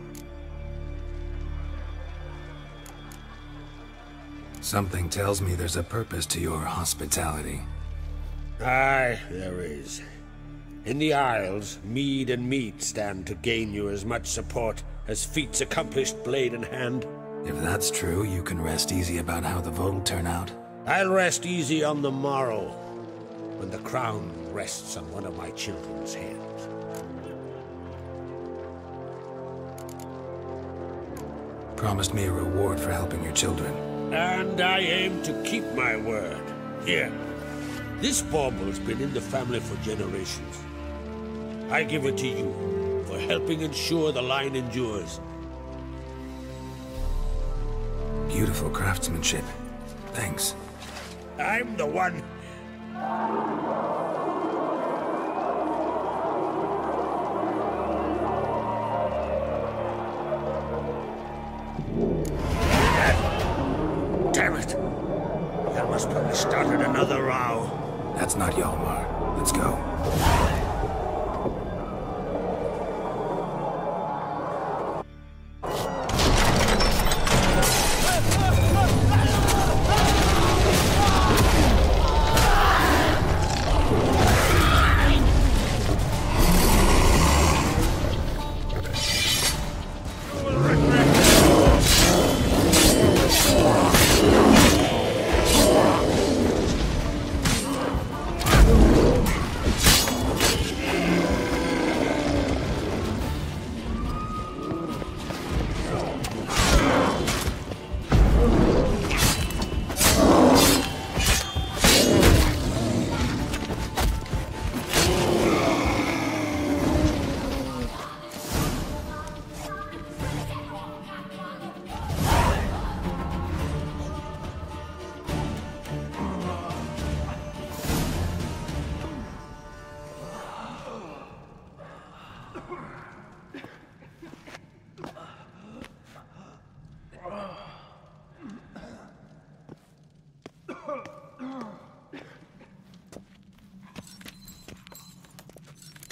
Something tells me there's a purpose to your hospitality. Aye, there is. In the Isles, mead and meat stand to gain you as much support has feats accomplished blade in hand. If that's true, you can rest easy about how the vote'll turn out. I'll rest easy on the morrow, when the crown rests on one of my children's heads. Promised me a reward for helping your children. And I aim to keep my word. Here, this bauble's been in the family for generations. I give it to you for helping ensure the line endures. Beautiful craftsmanship. Thanks. I'm the one. Damn it! Yalmar's probably started another row. That's not Hjalmar. Let's go.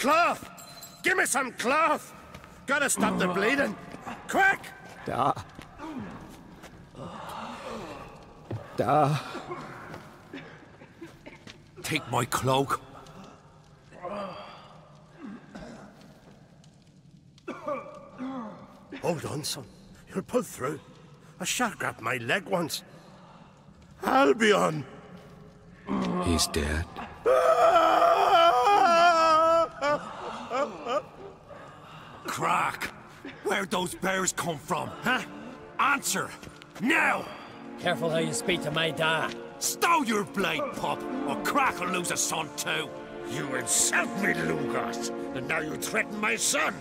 Cloth! Give me some cloth! Gotta stop the bleeding! Quick! Da. Da. Take my cloak. Hold on, son. You'll pull through. A shark grabbed my leg once. Albion! He's dead. Crack! Where'd those bears come from, huh? Answer! Now! Careful how you speak to my dad. Stow your blade, pup, or Crack will lose a son too. You insult me, Lugos, and now you threaten my son.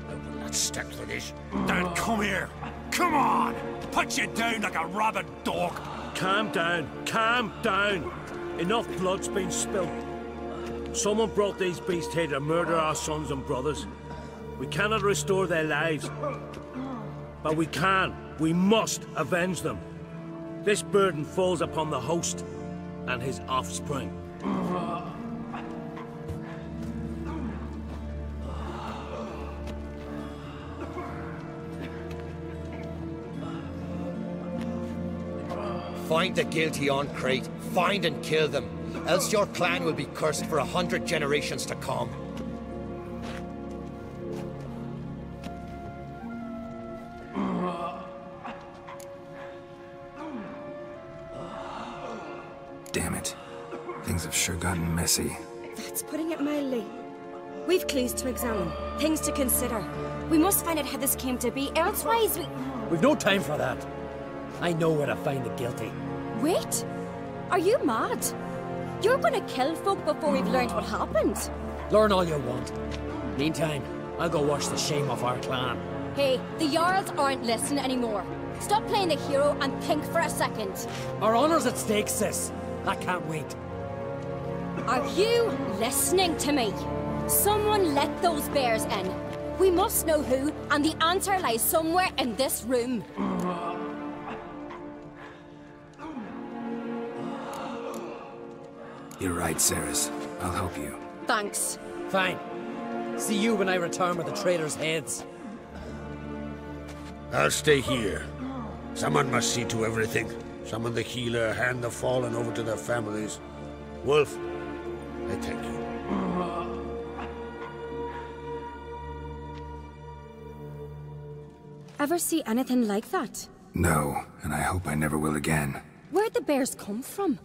I will not step to this. Then come here. Come on! Put you down like a rabid dog. Calm down. Calm down. Enough blood's been spilled. Someone brought these beasts here to murder our sons and brothers. We cannot restore their lives. But we can. We must avenge them. This burden falls upon the host and his offspring. Find the guilty on Crate. Find and kill them. Else your clan will be cursed for 100 generations to come. Damn it. Things have sure gotten messy. That's putting it mildly. We've clues to examine, things to consider. We must find out how this came to be, elsewise We've no time for that. I know where to find the guilty. Wait! Are you mad? You're gonna kill folk before we've learned what happened? Learn all you want. Meantime, I'll go wash the shame off our clan. Hey, the Jarls aren't listening anymore. Stop playing the hero and think for a second. Our honor's at stake, sis. I can't wait. Are you listening to me? Someone let those bears in. We must know who, and the answer lies somewhere in this room. You're right, Ceres. I'll help you. Thanks. Fine. See you when I return with the traitors' heads. I'll stay here. Someone must see to everything. Summon the healer, hand the fallen over to their families. Wolf, I thank you. ever see anything like that? No, and I hope I never will again. Where'd the bears come from?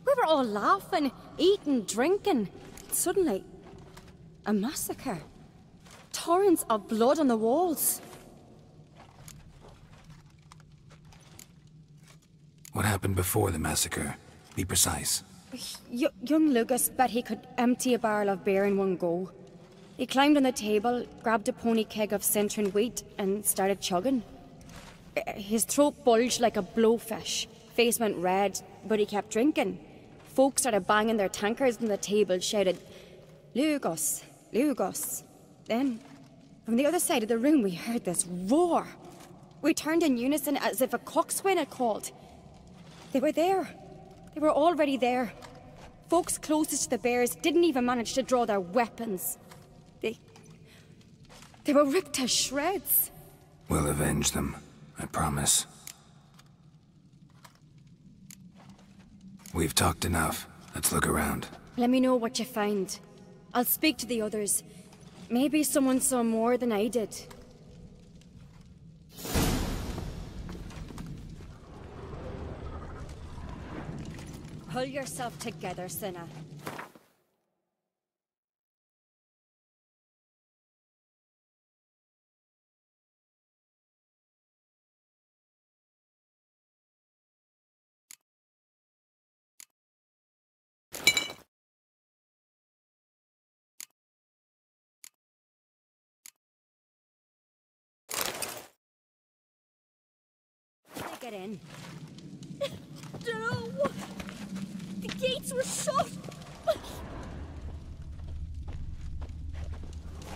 We were all laughing, eating, drinking. Suddenly, a massacre. Torrents of blood on the walls. What happened before the massacre? Be precise. Young Lucas bet he could empty a barrel of beer in one go. He climbed on the table, grabbed a pony keg of Centron wheat, and started chugging. His throat bulged like a blowfish. Face went red, but he kept drinking. Folks started banging their tankards on the table, shouted, "Lugos, Lugos." Then, from the other side of the room, we heard this roar. We turned in unison as if a coxswain had called. They were there. They were already there. Folks closest to the bears didn't even manage to draw their weapons. They were ripped to shreds. We'll avenge them, I promise. We've talked enough. Let's look around. Let me know what you find. I'll speak to the others. Maybe someone saw more than I did. Pull yourself together, Cinna. Get in. No! The gates were shut!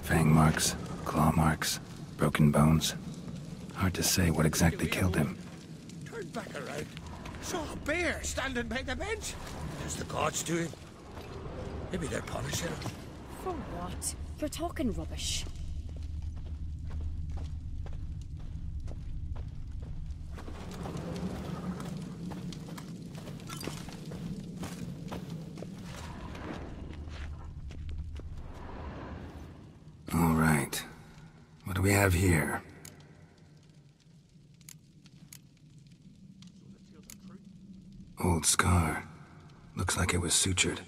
Fang marks, claw marks, broken bones. Hard to say what exactly killed him. Turn back around. Saw a bear standing by the bench. As the gods do it. Maybe they're punishing him. For what? You're talking rubbish. All right. What do we have here? Old scar. Looks like it was sutured.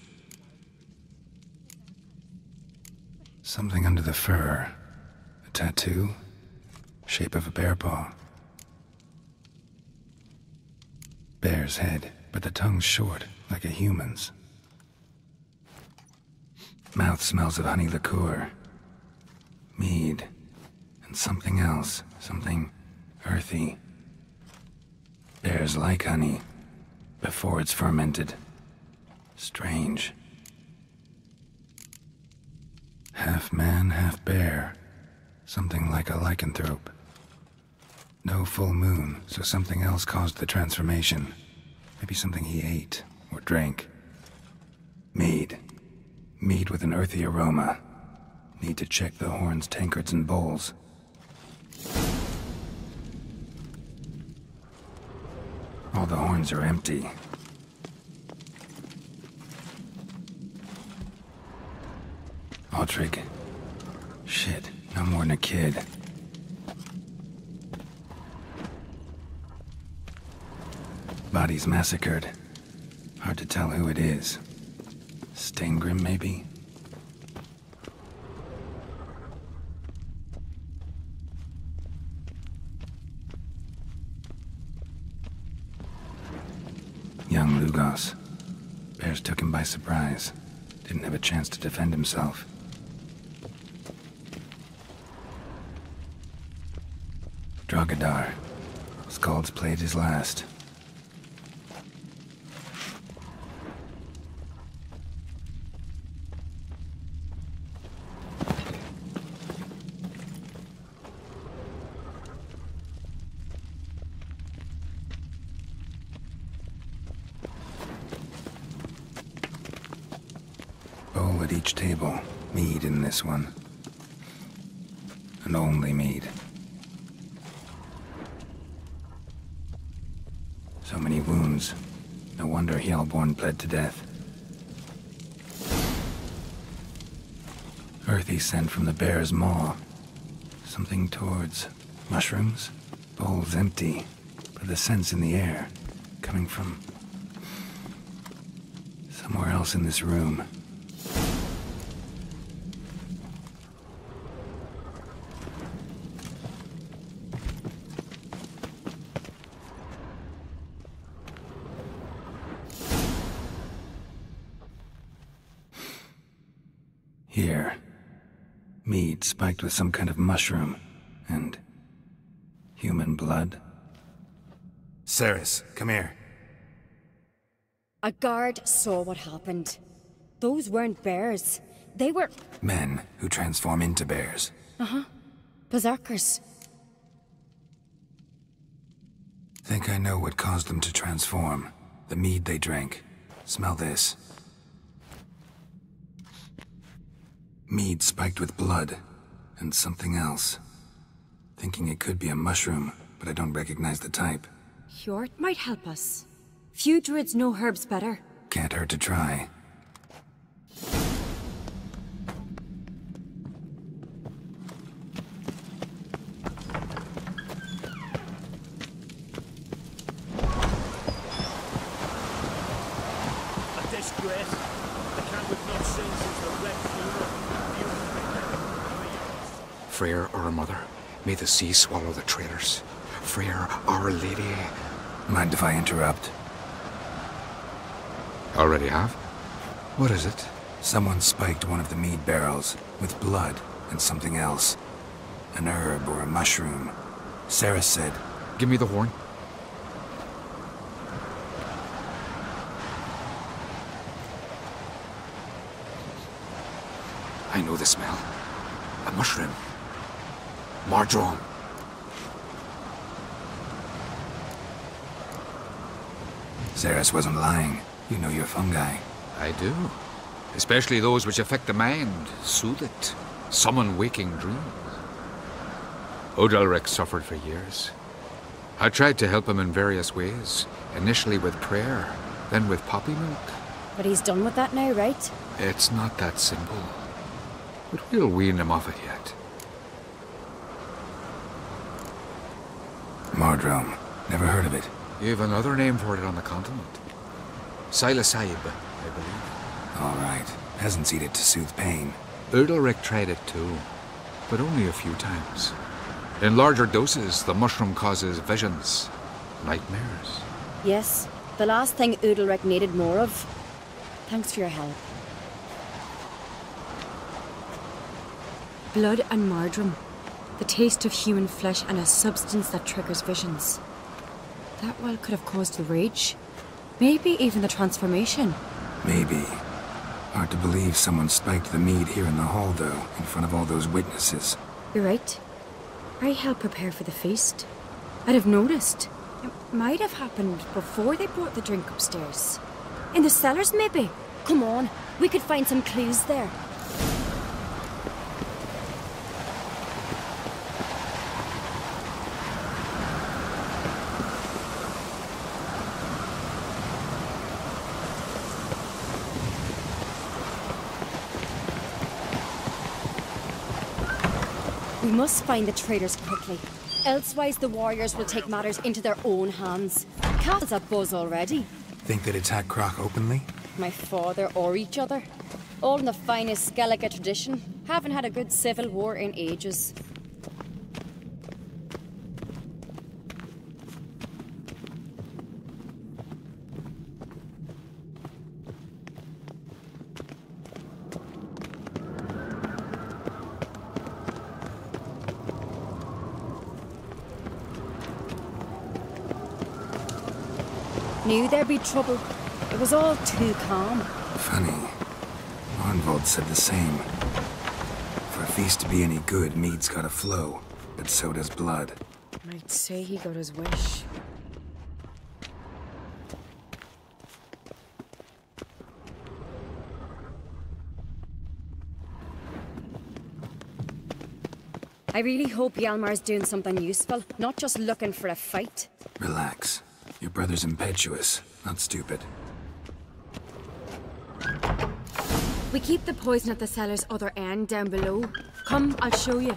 Something under the fur. A tattoo? Shape of a bear paw. Bear's head, but the tongue's short, like a human's. Mouth smells of honey liqueur. Mead. And something else. Something earthy. Bears like honey. Before it's fermented. Strange. Half man, half bear. Something like a lycanthrope. No full moon, so something else caused the transformation. Maybe something he ate or drank. Mead. Mead with an earthy aroma. Need to check the horns, tankards, and bowls. All the horns are empty. Aldrich. Shit, no more than a kid. Body's massacred. Hard to tell who it is. Steingrim, maybe? Young Lugos. Bears took him by surprise. Didn't have a chance to defend himself. Drogadar. Skald's played his last. Bowl at each table. Mead in this one. And only mead. So many wounds. No wonder Hjalborn bled to death. Earthy scent from the bear's maw. Something towards Mushrooms? Bowls empty, but the scent's in the air, coming from somewhere else in this room. Here. Mead spiked with some kind of mushroom. And human blood. Ceres, come here. A guard saw what happened. Those weren't bears. They were... Men who transform into bears. Uh-huh. Berserkers. Think I know what caused them to transform. The mead they drank. Smell this. Mead spiked with blood. And something else. Thinking it could be a mushroom, but I don't recognize the type. Hjort might help us. Few druids know herbs better. Can't hurt to try. A disgrace. The camp we've not seen since the Red Funeral. Freyr, our mother, may the sea swallow the traitors. Freyr, our lady. Mind if I interrupt? Already have? What is it? Someone spiked one of the mead barrels with blood and something else. An herb or a mushroom. Sarah said... Give me the horn. I know the smell. A mushroom. Marjoram. Ceres wasn't lying. You know your fungi. I do. Especially those which affect the mind, soothe it, summon waking dreams. Udalric suffered for years. I tried to help him in various ways, initially with prayer, then with poppy milk. But he's done with that now, right? It's not that simple. But we'll wean him off it yet. Mardrome. Never heard of it. You've another name for it on the continent. Psilocybe, I believe. All right. Peasants eat it to soothe pain. Udalric tried it too, but only a few times. In larger doses, the mushroom causes visions, nightmares. Yes, the last thing Udalric needed more of. Thanks for your help. Blood and marjoram. The taste of human flesh and a substance that triggers visions. That well could have caused the rage. Maybe even the transformation. Maybe. Hard to believe someone spiked the mead here in the hall, though, in front of all those witnesses. You're right. I helped prepare for the feast. I'd have noticed. It might have happened before they brought the drink upstairs. In the cellars, maybe. Come on, we could find some clues there. We must find the traitors quickly. Elsewise, the warriors will take matters into their own hands. Castle's a buzz already. Think they'd attack Croc openly? My father or each other. All in the finest Skellige tradition. Haven't had a good civil war in ages. Knew there'd be trouble. It was all too calm. Funny. Arnvold said the same. For a feast to be any good, mead's gotta flow, but so does blood. Might say he got his wish. I really hope Hjalmar's doing something useful, not just looking for a fight. Relax. Your brother's impetuous, not stupid. We keep the poison at the cellar's other end down below. Come, I'll show you.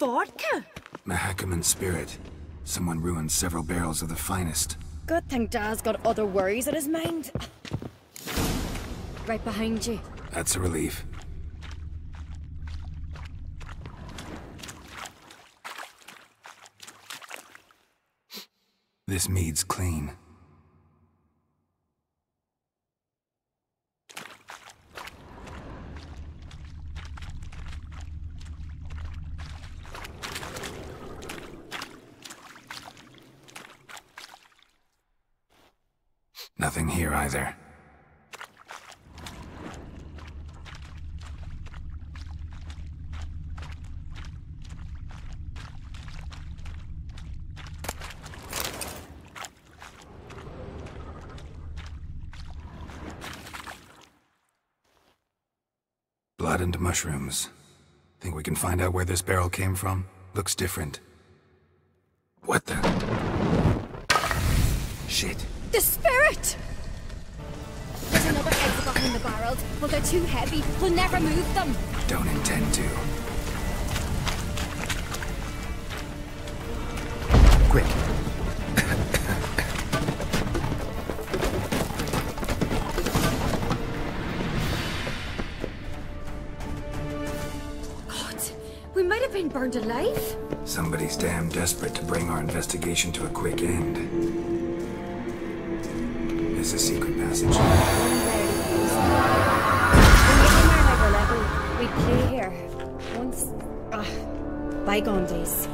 vodka? Mahakaman spirit. Someone ruined several barrels of the finest. Good thing Dad's got other worries in his mind. Right behind you. That's a relief. This mead's clean. Nothing here either. Blood and mushrooms. Think we can find out where this barrel came from? Looks different. What the? Shit. The spirit! There's another exit behind the barrels, but they're too heavy. We'll never move them. Don't intend to. Quick. We might have been burned alive. Somebody's damn desperate to bring our investigation to a quick end. There's a secret passage. We'd play here. Once... bygone days.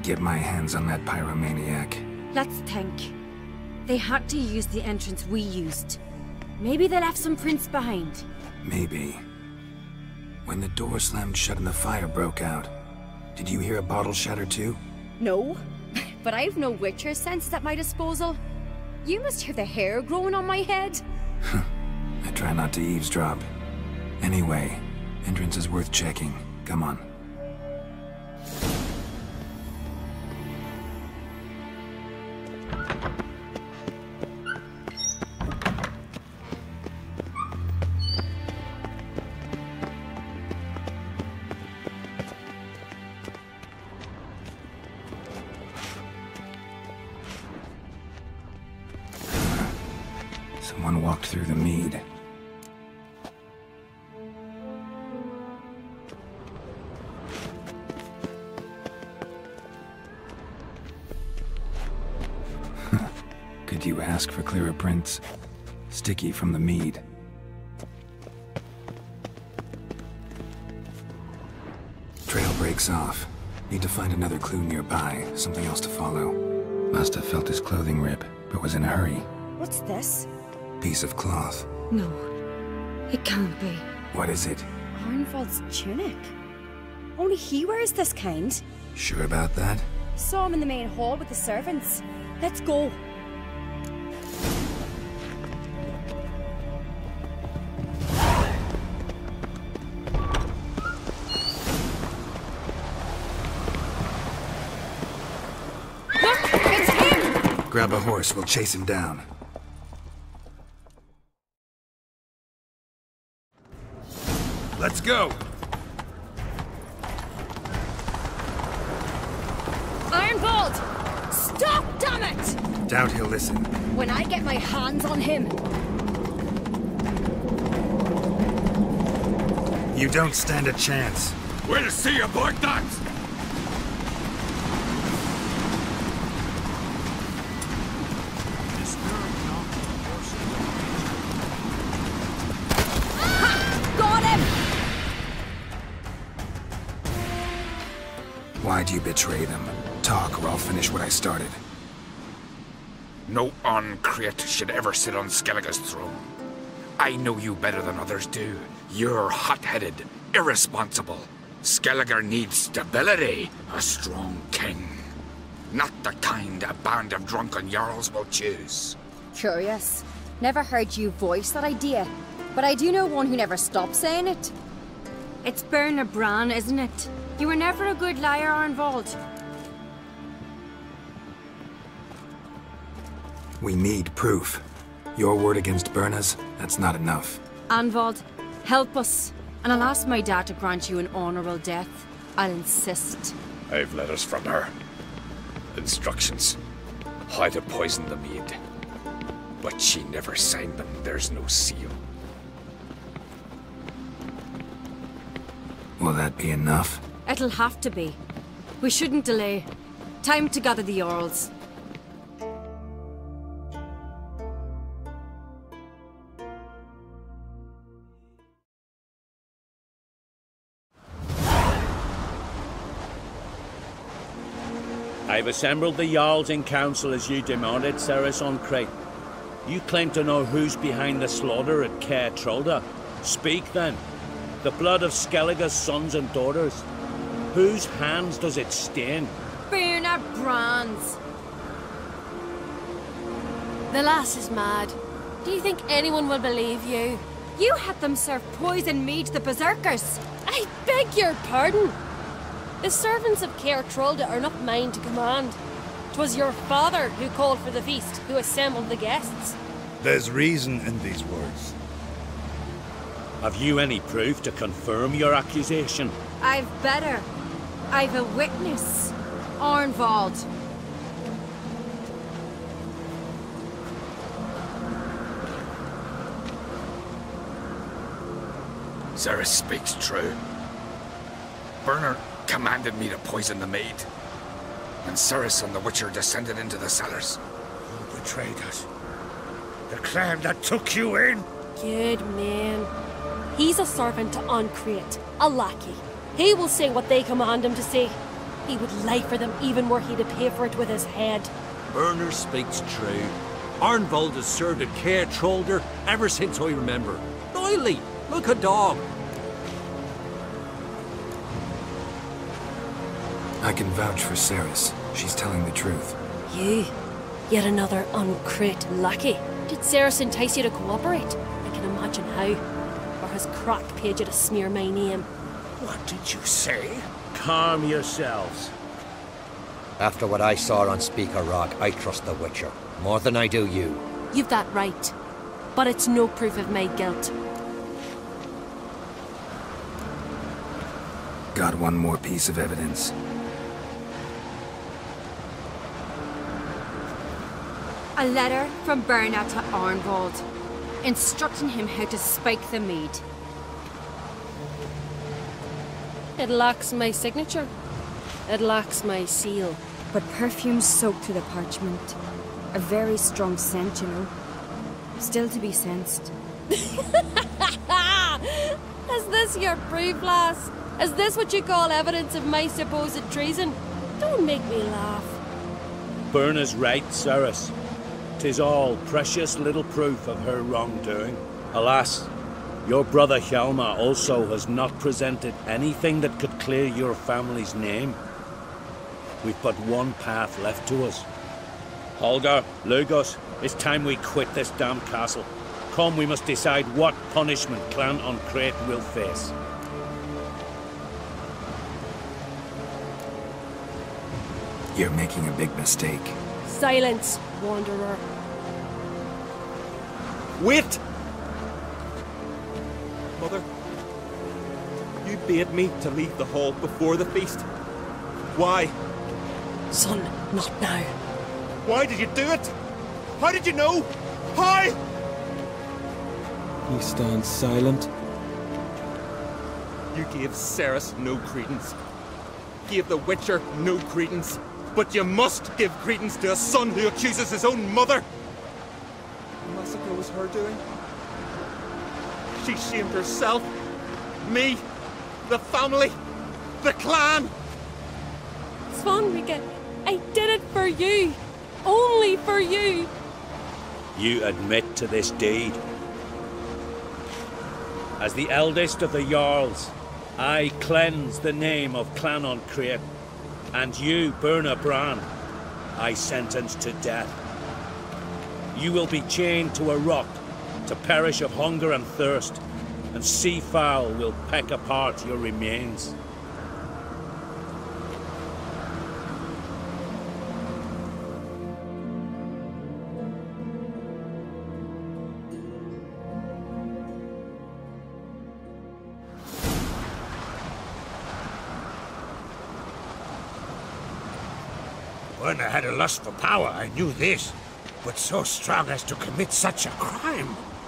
Get my hands on that pyromaniac. Let's think. They had to use the entrance we used. Maybe they left some prints behind. Maybe. When the door slammed shut and the fire broke out, did you hear a bottle shatter too? No, but I've no Witcher sense at my disposal. You must hear the hair growing on my head. I try not to eavesdrop. Anyway, entrance is worth checking. Come on. Someone walked through the mead. Could you ask for clearer prints? Sticky from the mead. Trail breaks off. Need to find another clue nearby, something else to follow. Must have felt his clothing rip, but was in a hurry. What's this? Piece of cloth. No, it can't be. What is it? Arnvald's tunic. Only he wears this kind. Sure about that? Saw him in the main hall with the servants. Let's go. Look, it's him! Grab a horse, we'll chase him down. Let's go! Ironbolt! Stop, damn it! Doubt he'll listen. When I get my hands on him... You don't stand a chance. We'll see about that! Why'd you betray them? Talk or I'll finish what I started. No Uncreate should ever sit on Skellige's throne. I know you better than others do. You're hot-headed, irresponsible. Skellige needs stability, a strong king. Not the kind a band of drunken jarls will choose. Curious. Never heard you voice that idea, but I do know one who never stops saying it. It's Berna Bran, isn't it? You were never a good liar, Arnvald. We need proof. Your word against Berna's, that's not enough. Arnvald, help us, and I'll ask my dad to grant you an honourable death. I'll insist. I've letters from her. Instructions. How to poison the mead. But she never signed them. There's no seal. Will that be enough? It'll have to be. We shouldn't delay. Time to gather the Jarls. I've assembled the Jarls in council as you demanded, Ceres on Crate. You claim to know who's behind the slaughter at Caer Trolda. Speak then. The blood of Skellige's sons and daughters. Whose hands does it stain? Berna Bran's. The lass is mad. Do you think anyone will believe you? You had them serve poison mead to the berserkers. I beg your pardon. The servants of Caer Trolda are not mine to command. 'Twas your father who called for the feast, who assembled the guests. There's reason in these words. Have you any proof to confirm your accusation? I've better. I've a witness. Arnvald. Ceres speaks true. Berna commanded me to poison the maid. And Ceres and the Witcher descended into the cellars. You betrayed us. The clan that took you in. Good man. He's a servant to Ancrate, a lackey. He will say what they command him to say. He would lie for them even were he to pay for it with his head. Berner speaks true. Arnvald has served at Caer Trolda ever since I remember. Doily, look a dog. I can vouch for Ceres. She's telling the truth. You? Yet another Ancrate lackey? Did Ceres entice you to cooperate? I can imagine how. Or has Crack paid you to smear my name? What did you say? Calm yourselves. After what I saw on Speaker Rock, I trust the Witcher. More than I do you. You've that right. But it's no proof of my guilt. Got one more piece of evidence. A letter from Berna to Arnvald, instructing him how to spike the mead. It lacks my signature. It lacks my seal. But perfume soaked through the parchment. A very strong scent, you know. Still to be sensed. Is this your proof, lass? Is this what you call evidence of my supposed treason? Don't make me laugh. Berna's right, Ceres. 'Tis all precious little proof of her wrongdoing. Alas, your brother Hjalmar also has not presented anything that could clear your family's name. We've but one path left to us. Holger, Lugos, it's time we quit this damn castle. Come, we must decide what punishment Clan Ancrate will face. You're making a big mistake. Silence, wanderer. Wait! Mother, you bade me to leave the hall before the feast. Why? Son, not now. Why did you do it? How did you know? How? He stands silent. You gave Ceres no credence. Gave the Witcher no credence. But you must give credence to a son who accuses his own mother. The massacre was her doing. She shamed herself, me, the family, the clan. Svanrika, I did it for you. Only for you. You admit to this deed. As the eldest of the Jarls, I cleanse the name of Clan Ancrate. And you, Berna Bran, I sentence to death. you will be chained to a rock, to perish of hunger and thirst, and sea fowl will peck apart your remains. When I had a lust for power, I knew this. But so strong as to commit such a crime.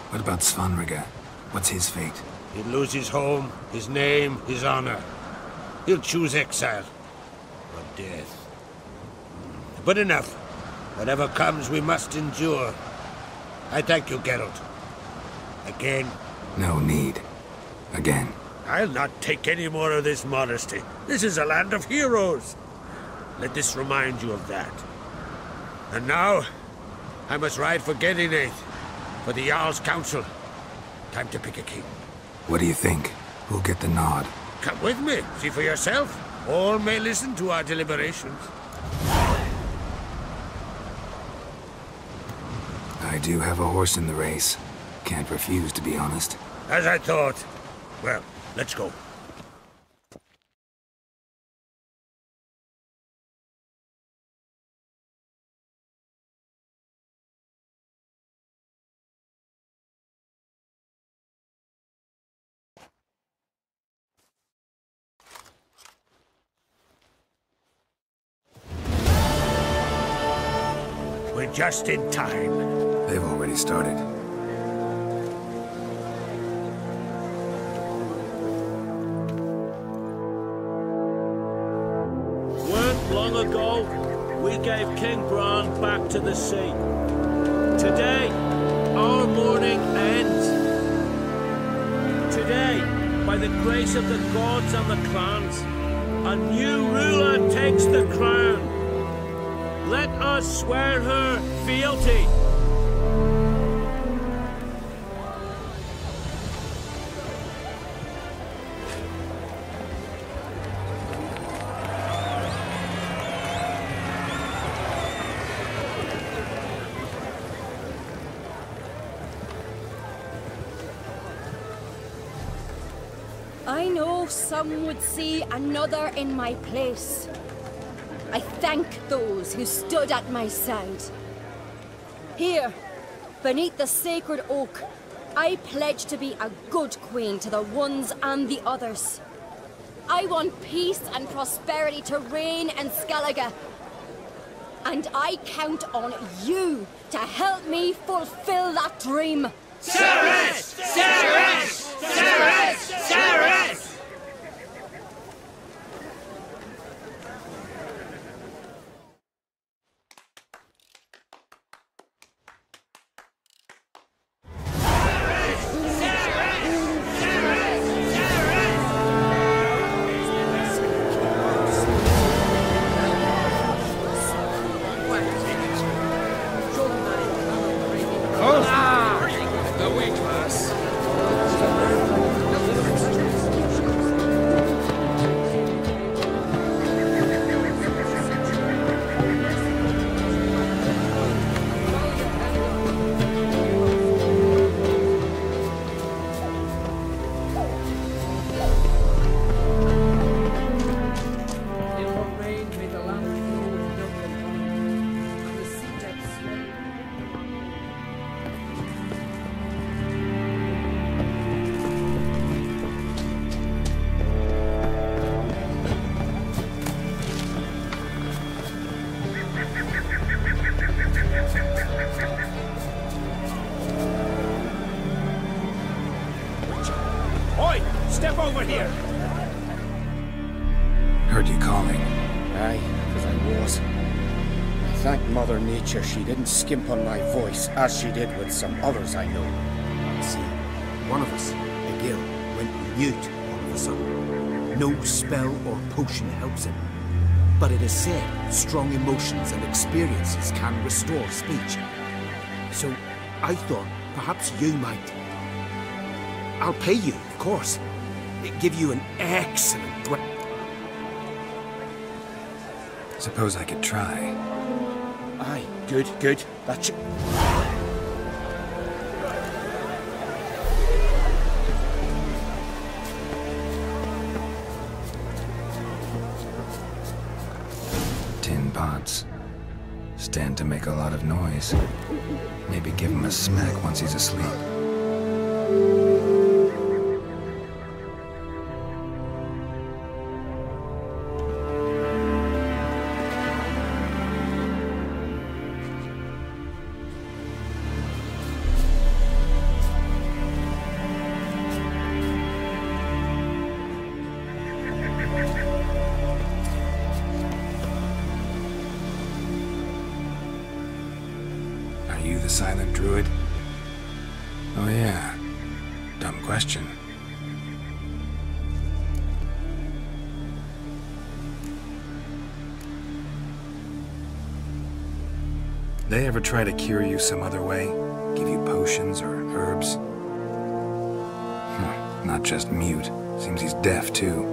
What about Svanrige? What's his fate? He'll lose his home, his name, his honor. He'll choose exile. Or death. But enough. Whatever comes, we must endure. I thank you, Geralt. Again. No need. Again. I'll not take any more of this modesty. This is a land of heroes. Let this remind you of that. And now, I must ride for Gedinath, for the Jarl's Council. Time to pick a king. What do you think? Who'll get the nod? Come with me, see for yourself. All may listen to our deliberations. I do have a horse in the race. Can't refuse, to be honest. As I thought. Well, let's go. We're just in time. They've already started. Weren't long ago, we gave King Bran back to the sea. Today, our mourning ends. Today, by the grace of the gods and the clans, a new ruler takes the crown. Let us swear her fealty. I know some would see another in my place. I thank those who stood at my side. Here, beneath the sacred oak, I pledge to be a good queen to the ones and the others. I want peace and prosperity to reign in Skellige. And I count on you to help me fulfill that dream. Ceres! Ceres! Ceres! Ceres! Step over here! Heard you calling. Aye, because I was. I thank Mother Nature she didn't skimp on my voice, as she did with some others I know. See, one of us, a girl, went mute all of a sudden. No spell or potion helps him. But it is said strong emotions and experiences can restore speech. So I thought perhaps you might. I'll pay you, of course. Give you an excellent Suppose I could try. Aye, good, good. That should... stand to make a lot of noise. Maybe give him a smack once he's asleep. The silent druid? Oh yeah. Dumb question. They ever try to cure you some other way? Give you potions or herbs? Not just mute. Seems he's deaf too.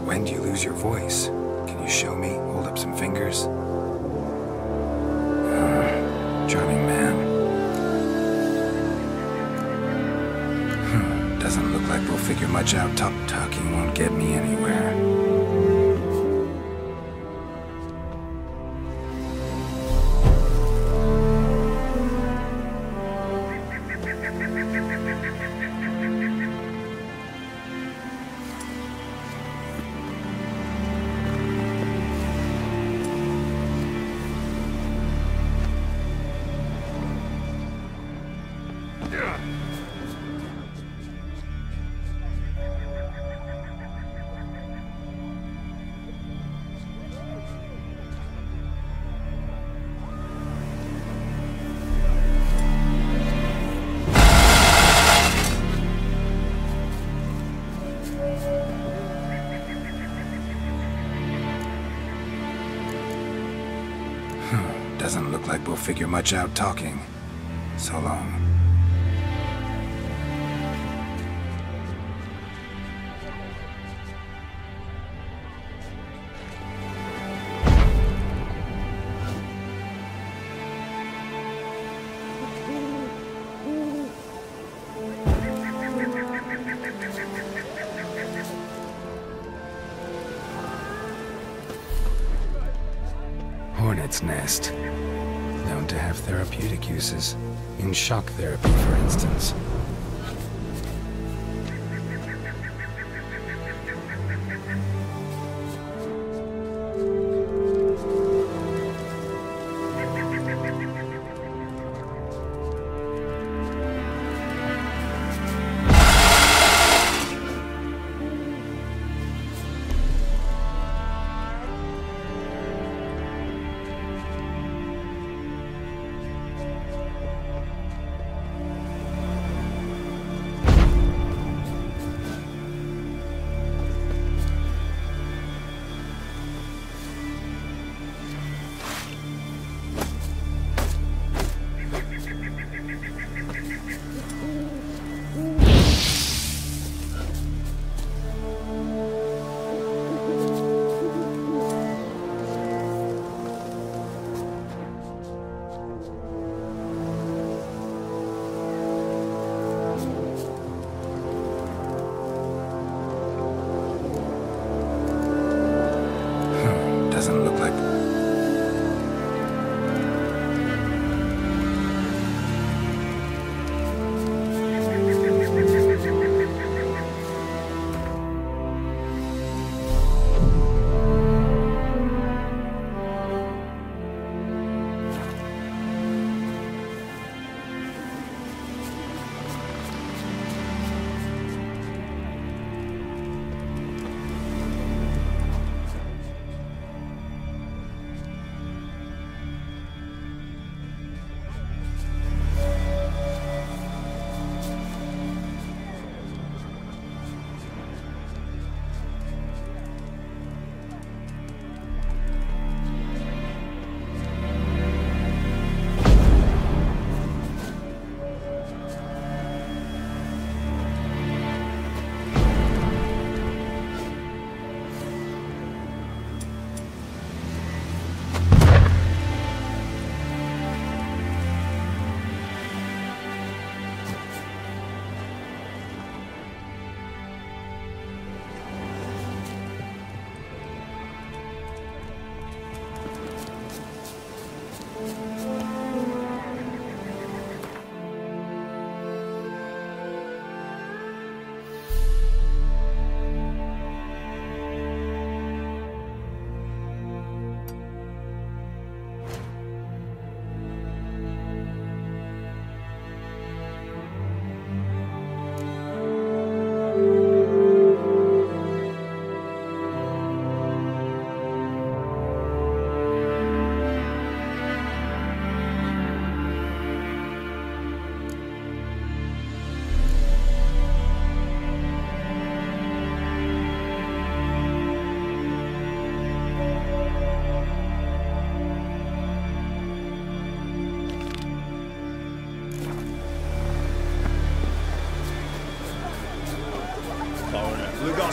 When do you lose your voice? Can you show me? Hold up some fingers? Charming man. Doesn't look like we'll figure much out. Talking won't get me anywhere. Doesn't look like we'll figure much out talking. So long. Hornet's nest. Known to have therapeutic uses. In shock therapy, for instance.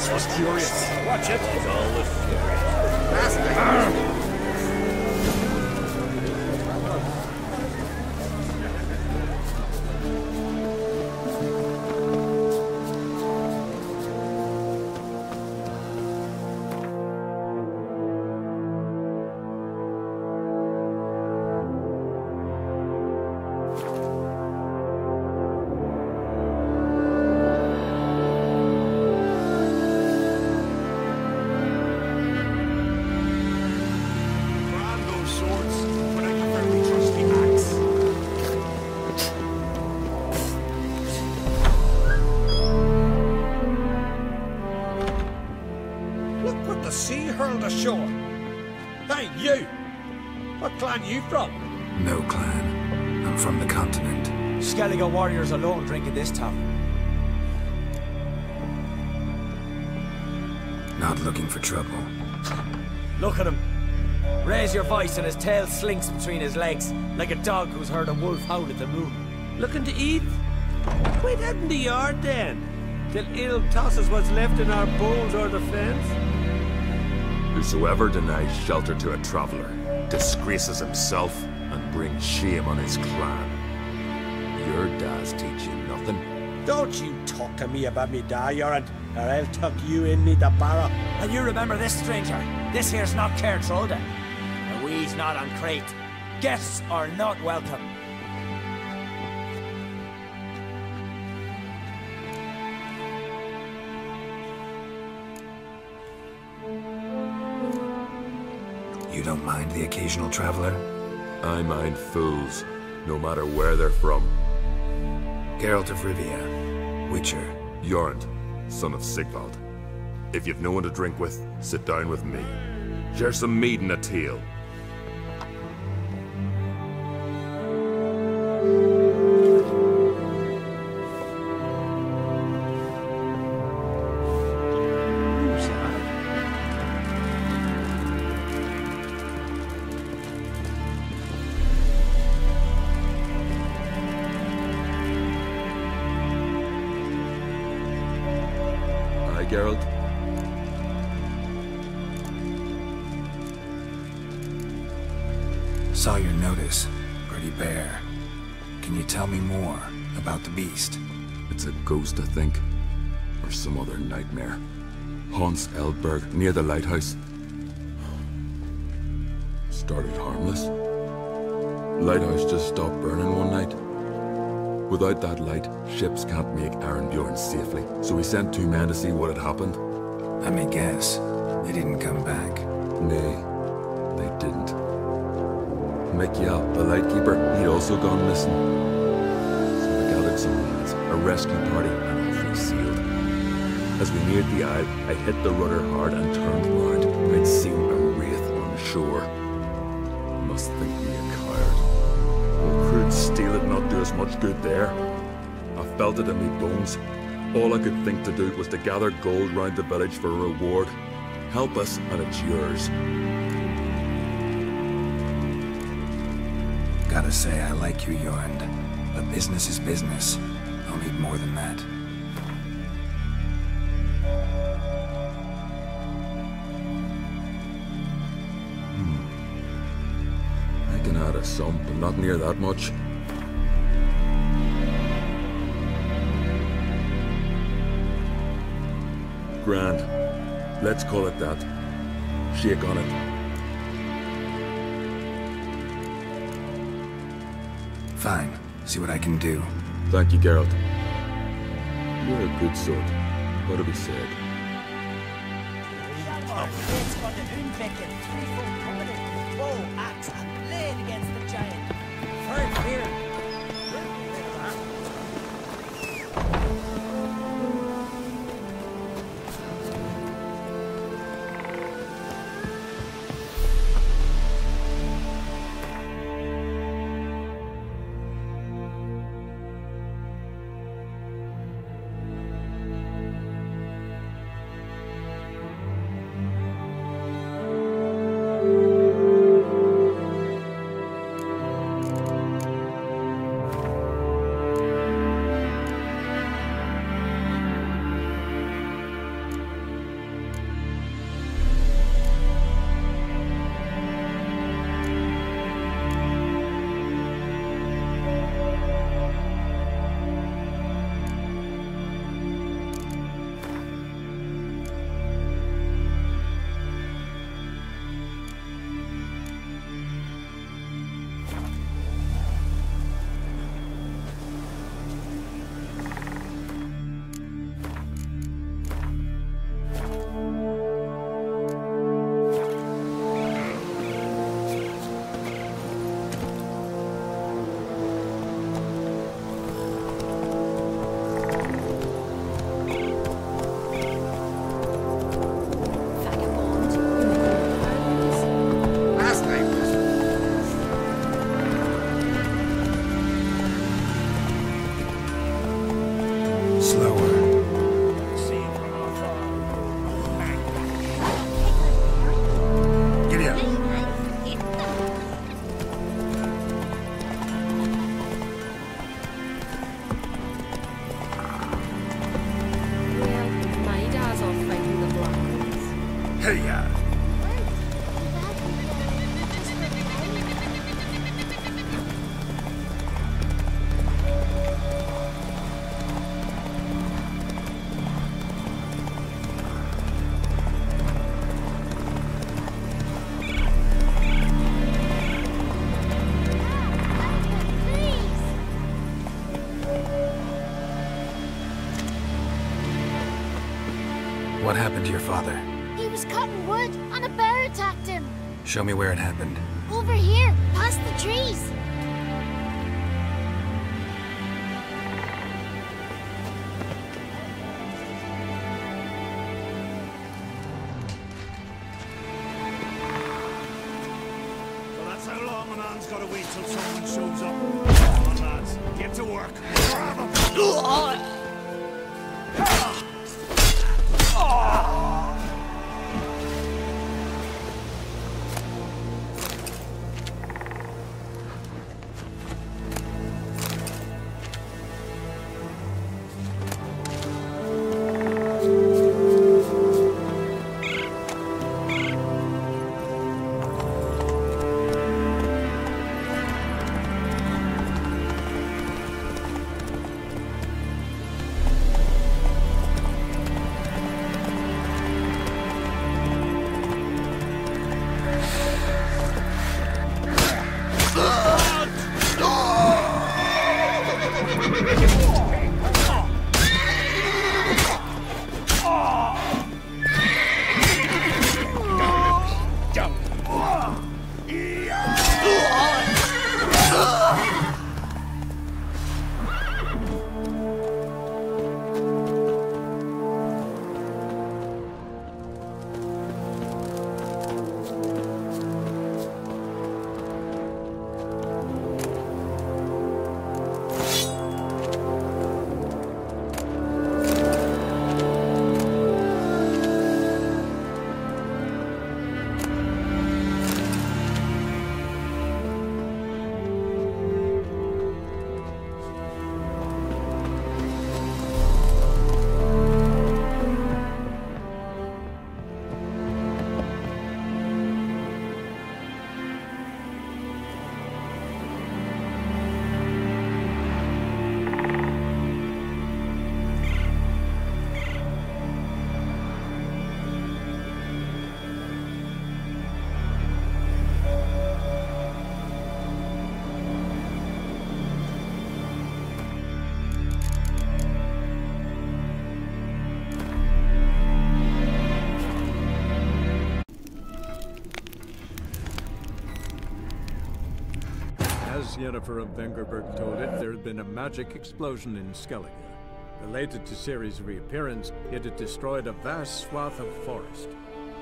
boss was furious. Watch it. It's all the fury. You from? No clan. I'm from the continent. Skellige warriors alone drink in this town. Not looking for trouble. Look at him. Raise your voice and his tail slinks between his legs, like a dog who's heard a wolf howl at the moon. Looking to eat? Wait out in the yard then, till ill tosses what's left in our bowls or the fence. Whosoever denies shelter to a traveller disgraces himself and brings shame on his clan. Your dads teach you nothing. Don't you talk to me about me da, Yoran, or I'll tuck you in me da barra. And you remember this, stranger. This here's not Cair Troda. And we's not on Crete. Guests are not welcome. You don't mind the occasional traveler? I mind fools, no matter where they're from. Geralt of Rivia, Witcher. Jorund, son of Sigvald. If you've no one to drink with, sit down with me. Share some mead and a tale. Geralt. Saw your notice. Pretty bare. Can you tell me more about the beast? It's a ghost, I think. Or some other nightmare. Haunts Eldberg, near the lighthouse. Started harmless. Lighthouse just stopped burning one night. Without that light, ships can't make Arenbjorn safely, so we sent 2 men to see what had happened. I may guess. They didn't come back. Nay, they didn't. Mikyal, the lightkeeper, he'd also gone missing. So I gathered some lads, a rescue party, and off we sailed. As we neared the isle, I hit the rudder hard and turned round. I'd seen a wraith on shore. Must think me a coward. Well, crude steel had not do us much good there. I felt it in me bones. All I could think to do was to gather gold round the village for a reward. Help us, and it's yours. Gotta say, I like you, Jorund. But business is business. I'll need more than that. I can add a sum, but not near that much. Grand. Let's call it that. Shake on it. Fine. See what I can do. Thank you, Geralt. You're a good sort. Gotta be said. Bow, axe, and blade against the giant. First here. Hey-ya! What happened to your father? He was cutting wood and a bear attacked him. Show me where it happened. Over here, past the trees. So that's how long a man's gotta wait till someone shows up. Come on, lads. Get to work. Grab 'em. As Yennefer of Vengerberg told it, there had been a magic explosion in Skellige. Related to Ciri's reappearance, it had destroyed a vast swath of forest.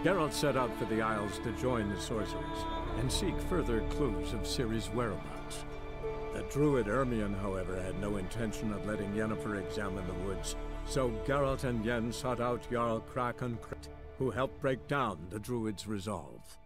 Geralt set out for the Isles to join the sorcerers and seek further clues of Ciri's whereabouts. The druid Ermion, however, had no intention of letting Yennefer examine the woods, so Geralt and Yen sought out Jarl Kraken, who helped break down the druid's resolve.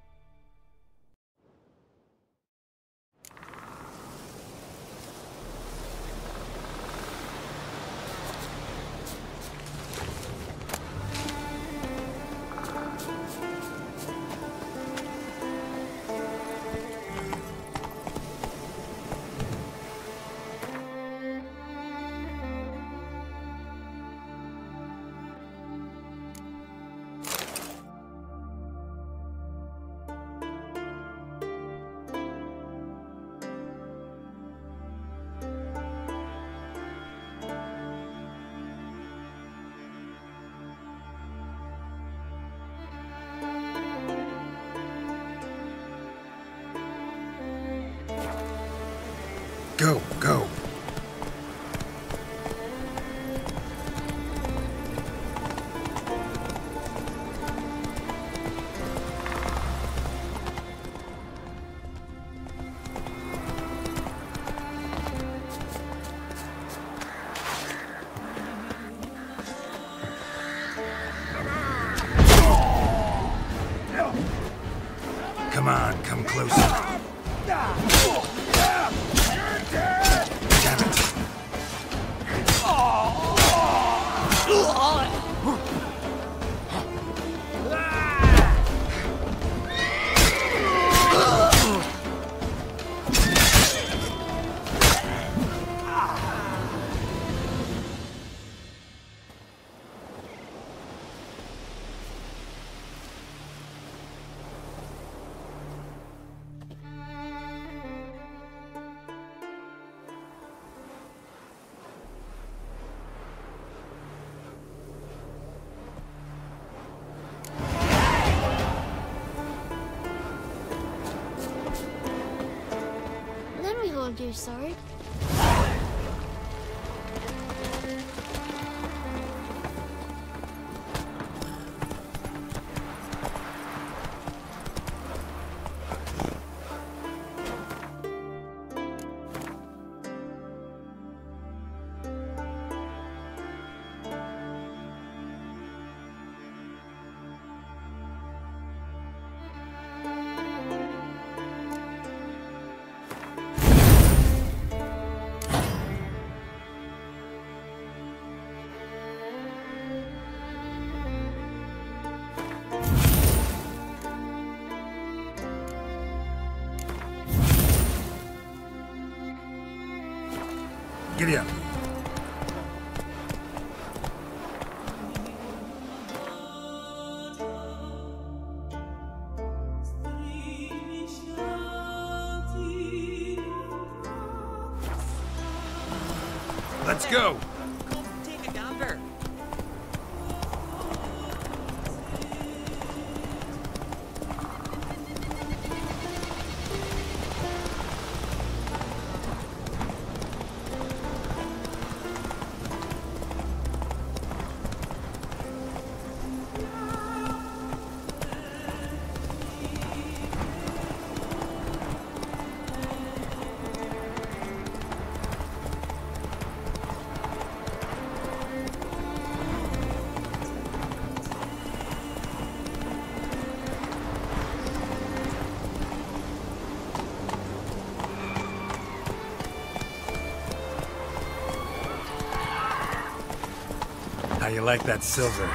Go, go. Come on, come closer. your sword? Giddy up. Let's go. Take a gander. How you like that silver?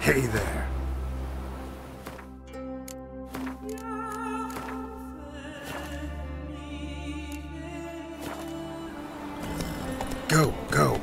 Hey there. Go, go.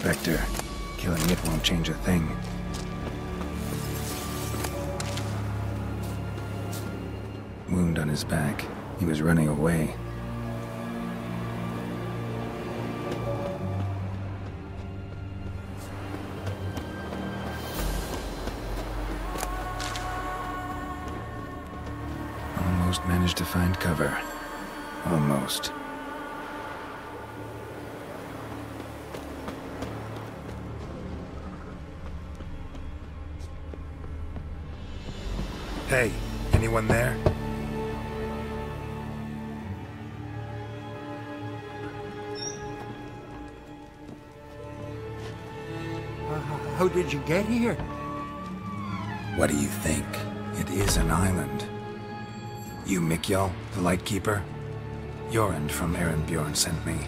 specter. Killing it won't change a thing. Wound on his back. He was running away. Almost managed to find cover. Almost. Hey, anyone there? How did you get here? What do you think? It is an island. You Mikjal, the Lightkeeper? Jorund from Bjorn sent me.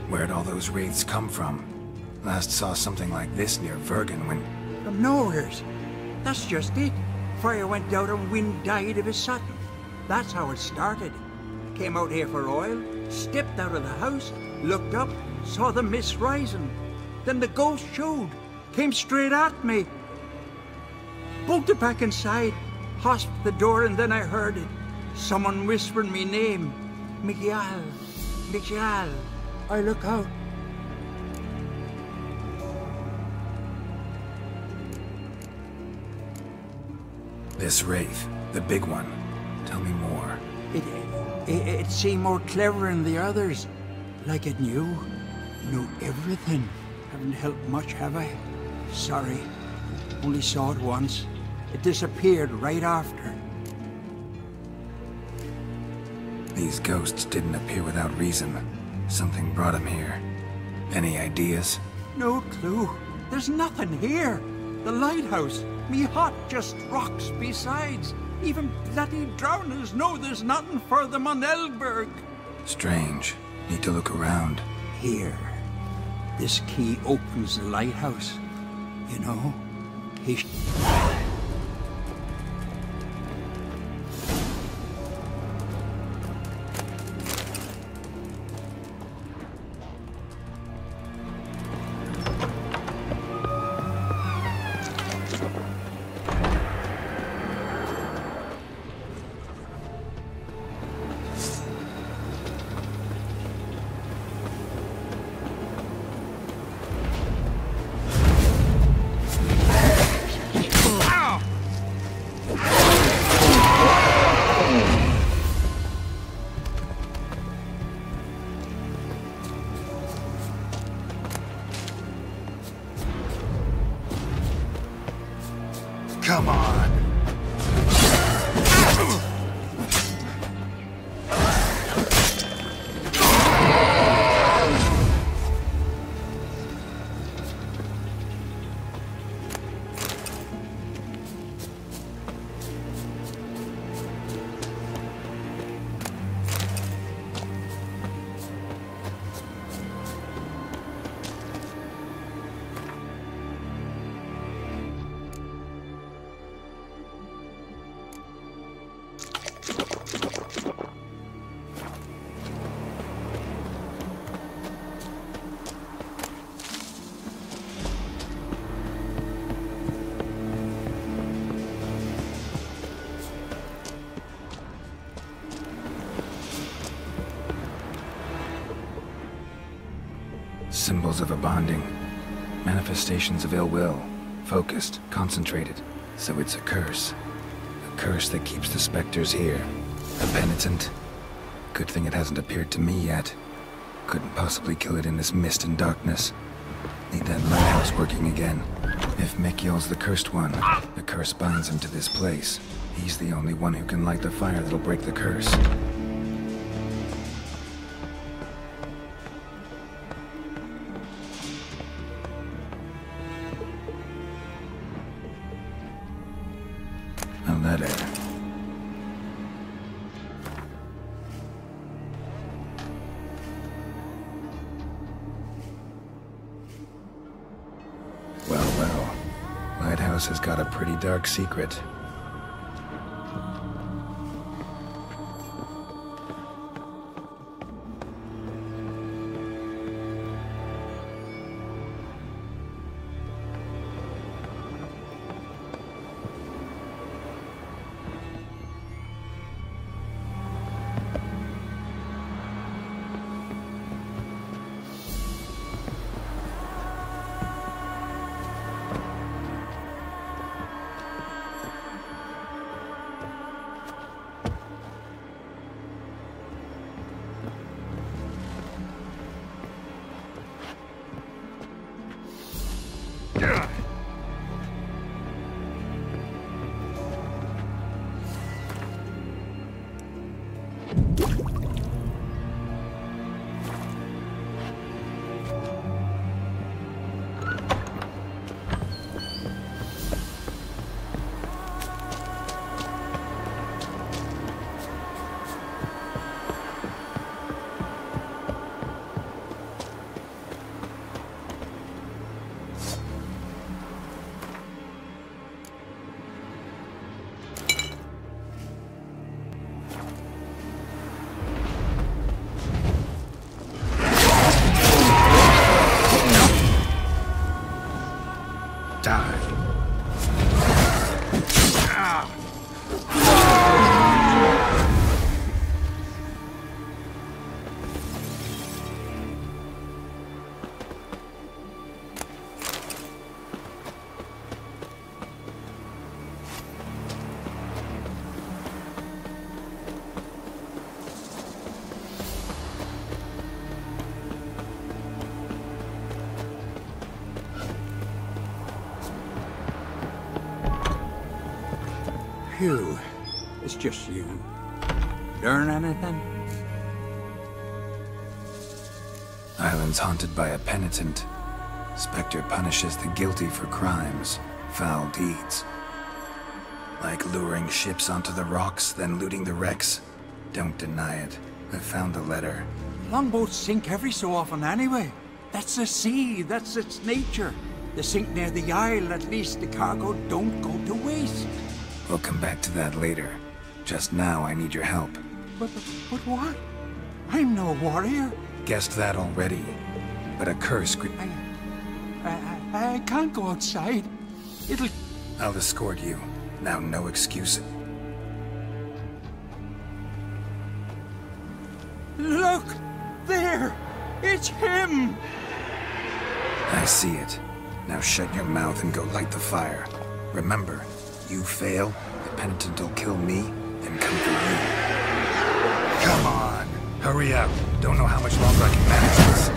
Where'd all those wraiths come from? Last saw something like this near Vergen when... From nowheres. That's just it. Fire went out and wind died of a sudden. That's how it started. Came out here for oil, stepped out of the house, looked up, saw the mist rising. Then the ghost showed, came straight at me. Bolted back inside, hosped the door, and then I heard it. Someone whispering me name. Mikjal. Mikjal. I look out. This wraith, the big one. Tell me more. It seemed more clever than the others. Like it knew everything. Haven't helped much, have I? Sorry. Only saw it once. It disappeared right after. These ghosts didn't appear without reason. Something brought them here. Any ideas? No clue. There's nothing here. The lighthouse, me hut, just rocks besides. Even bloody drowners know there's nothing for them on Elberg. Strange. Need to look around. Here. This key opens the lighthouse. You know, he... Come on. Symbols of a bonding. Manifestations of ill will. Focused, concentrated. So it's a curse. A curse that keeps the specters here. A penitent. Good thing it hasn't appeared to me yet. Couldn't possibly kill it in this mist and darkness. Need that lighthouse working again. If Mikjal's the cursed one, the curse binds him to this place. He's the only one who can light the fire that'll break the curse. A letter. Well. Lighthouse has got a pretty dark secret. Phew. It's just you. Learn anything? Island's haunted by a penitent. Spectre punishes the guilty for crimes, foul deeds. Like luring ships onto the rocks, then looting the wrecks. Don't deny it. I found the letter. Longboats sink every so often anyway. That's the sea, that's its nature. They sink near the isle, at least the cargo don't go to waste. We'll come back to that later. Just now, I need your help. But what? I'm no warrior. Guessed that already. But a curse I can't go outside. I'll escort you. Now, no excuse. Look! There! It's him! I see it. Now shut your mouth and go light the fire. Remember, you fail, the penitent will kill me, and come for you. Come on! Hurry up! Don't know how much longer I can manage this.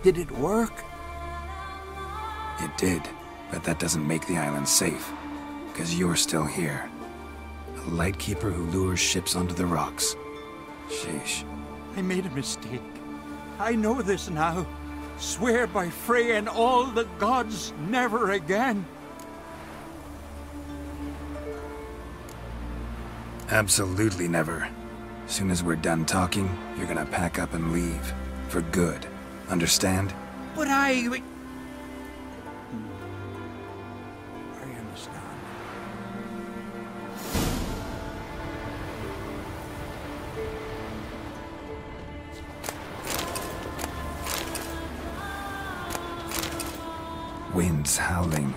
Did it work? It did, but that doesn't make the island safe. Because you're still here. A lightkeeper who lures ships onto the rocks. Sheesh. I made a mistake. I know this now. Swear by Frey and all the gods, never again. Absolutely never. Soon as we're done talking, you're gonna pack up and leave. For good. Understand? But I understand. Winds howling.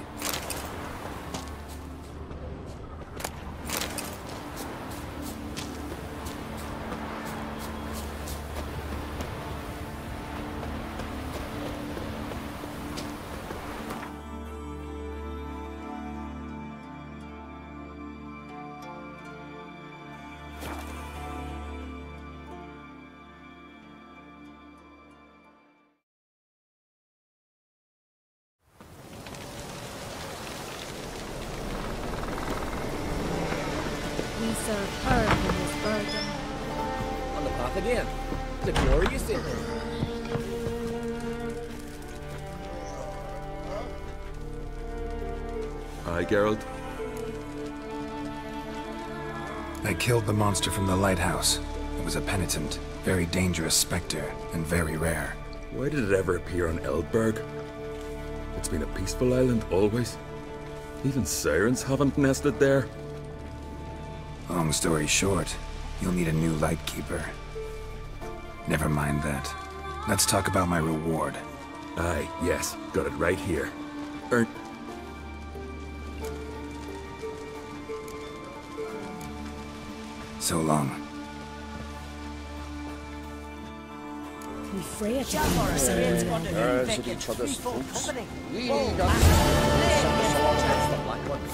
On the path again. The glorious in. Aye, Geralt. I killed the monster from the lighthouse. It was a penitent, very dangerous spectre, and very rare. Why did it ever appear on Eldberg? It's been a peaceful island, always. Even sirens haven't nested there. Long story short, you'll need a new lightkeeper. Never mind that. Let's talk about my reward. Aye, yes. Got it right here. So long. I'm afraid to At each other's throats. We need us.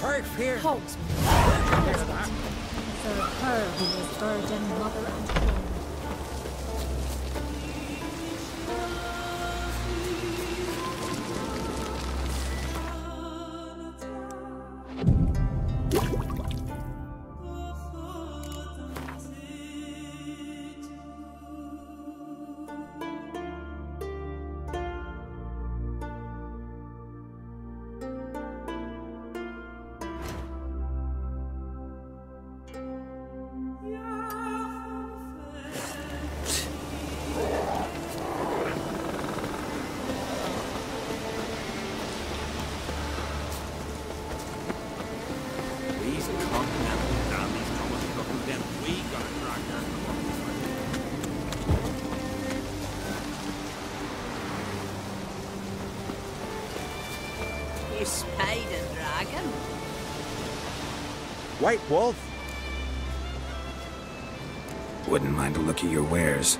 Very fear. Hogs. For her who was virgin, mother and queen. You spied a dragon? White Wolf? Wouldn't mind a look at your wares.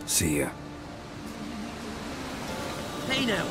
See ya. Hey now.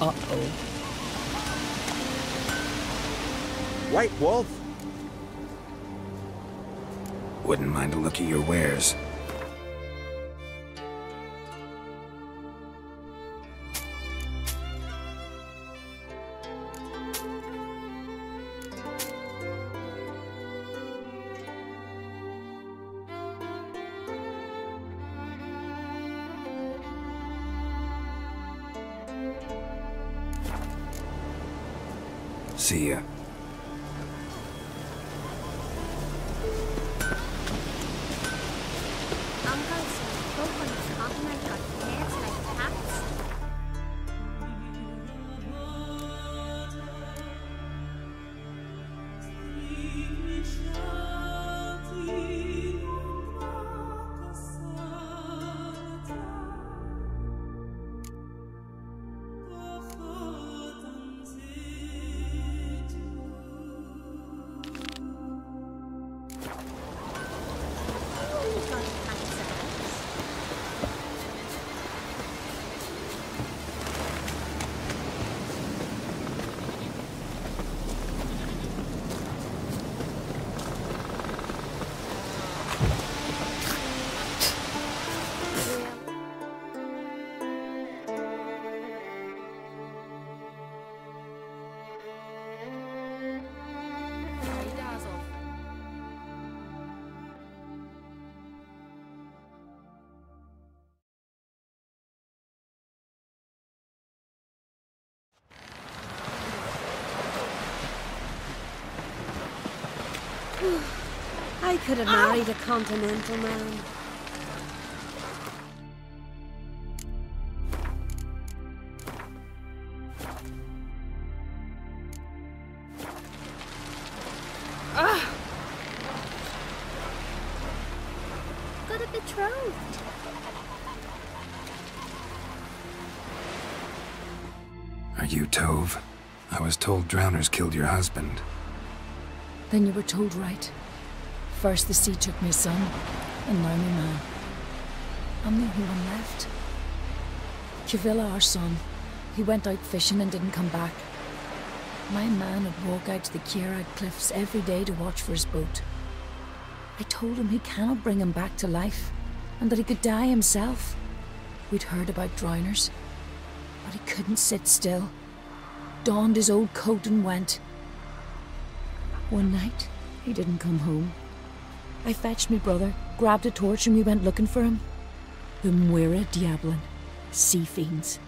Uh-oh. White Wolf? Wouldn't mind a look at your wares. See ya. Uncle's both on his continent got heads like cats. I could have married a continental man. Got a betrothed. Are you Tove? I was told drowners killed your husband. Then you were told right. First the sea took my son, and now my man. I'm the only one left. Cavilla, our son, he went out fishing and didn't come back. My man would walk out to the Geralt cliffs every day to watch for his boat. I told him he cannot bring him back to life, and that he could die himself. We'd heard about drowners, but he couldn't sit still. Donned his old coat and went. One night, he didn't come home. I fetched me brother, grabbed a torch, and we went looking for him. The Muira Diablin, sea fiends.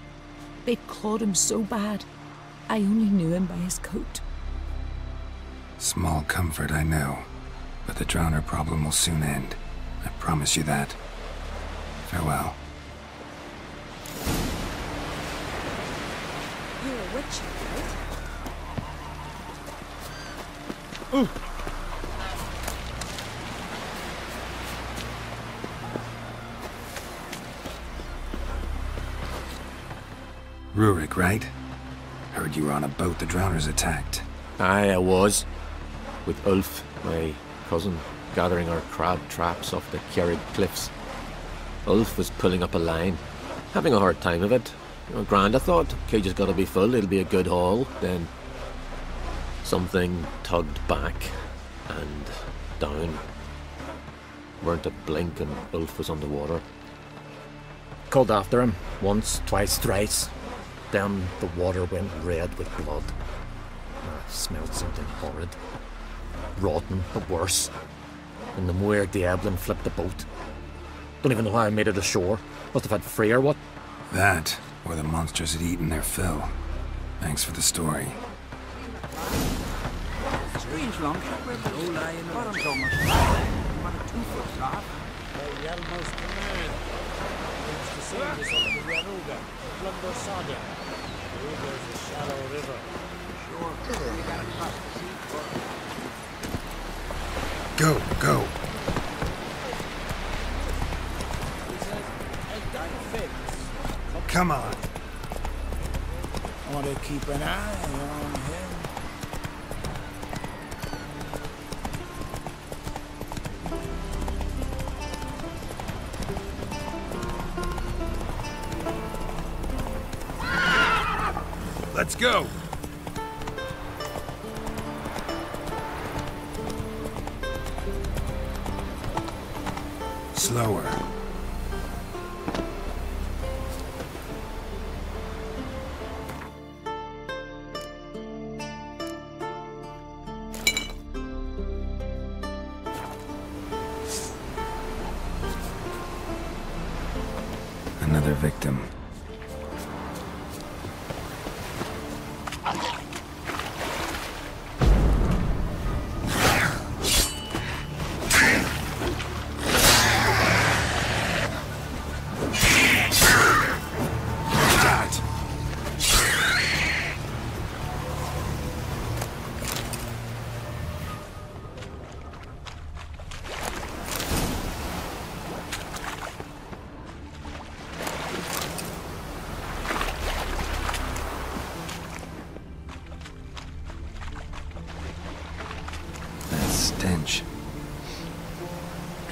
They'd clawed him so bad, I only knew him by his coat. Small comfort, I know. But the drowner problem will soon end. I promise you that. Farewell. You're a witch, right? Ooh. Rurik, right? Heard you were on a boat the drowners attacked. Aye, I was. With Ulf, my cousin, gathering our crab traps off the Ciri cliffs. Ulf was pulling up a line, having a hard time of it. Grand, I thought. Cage has got to be full, it'll be a good haul. Then something tugged back and down. Weren't a blink and Ulf was underwater. Called after him, once, twice, thrice. Then the water went red with blood. I smelled something horrid. Rotten, but worse. And the Muir Diablin flipped the boat. Don't even know how I made it ashore. Must have had free or what. That, or the monsters had eaten their fill. Thanks for the story. Strange long shot where the old eye in the bottom's almost about a 2-foot top. The Yelmost command. It's the same as up the Yaruga, Plunder Saga. There's the shallow river. Sure, we gotta cross the sea first. Go, go. Come on. I want to keep an eye on him. Let's go. Slower. Another victim. Stench.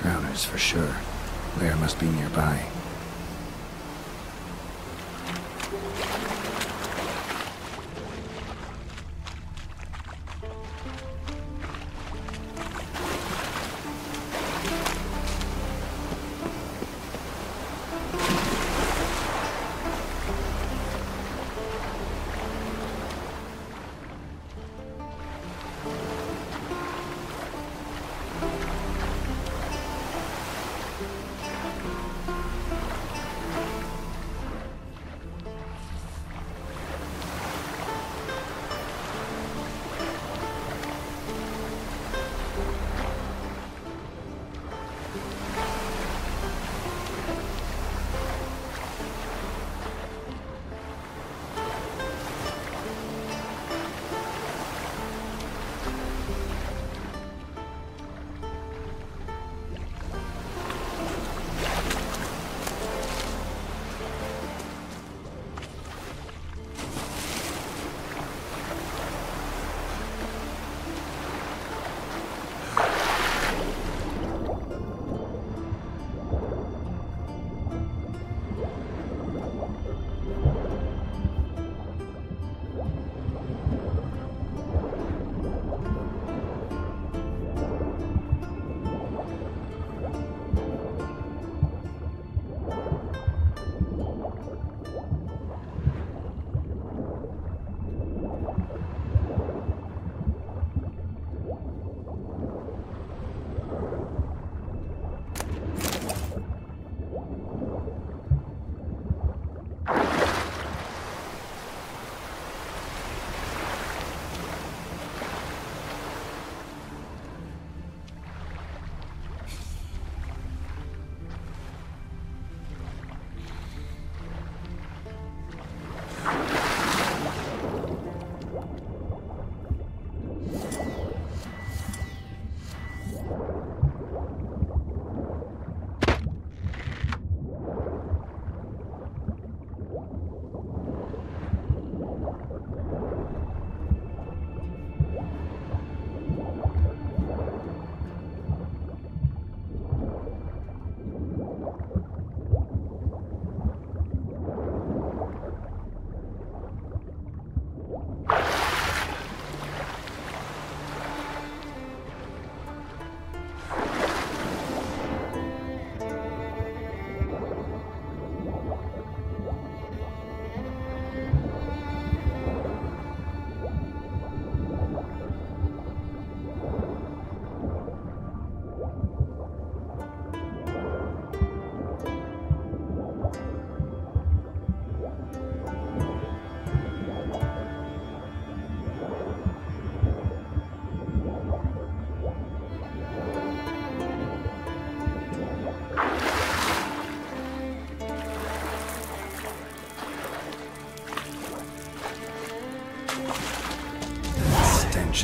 Drowners for sure. Lair must be nearby.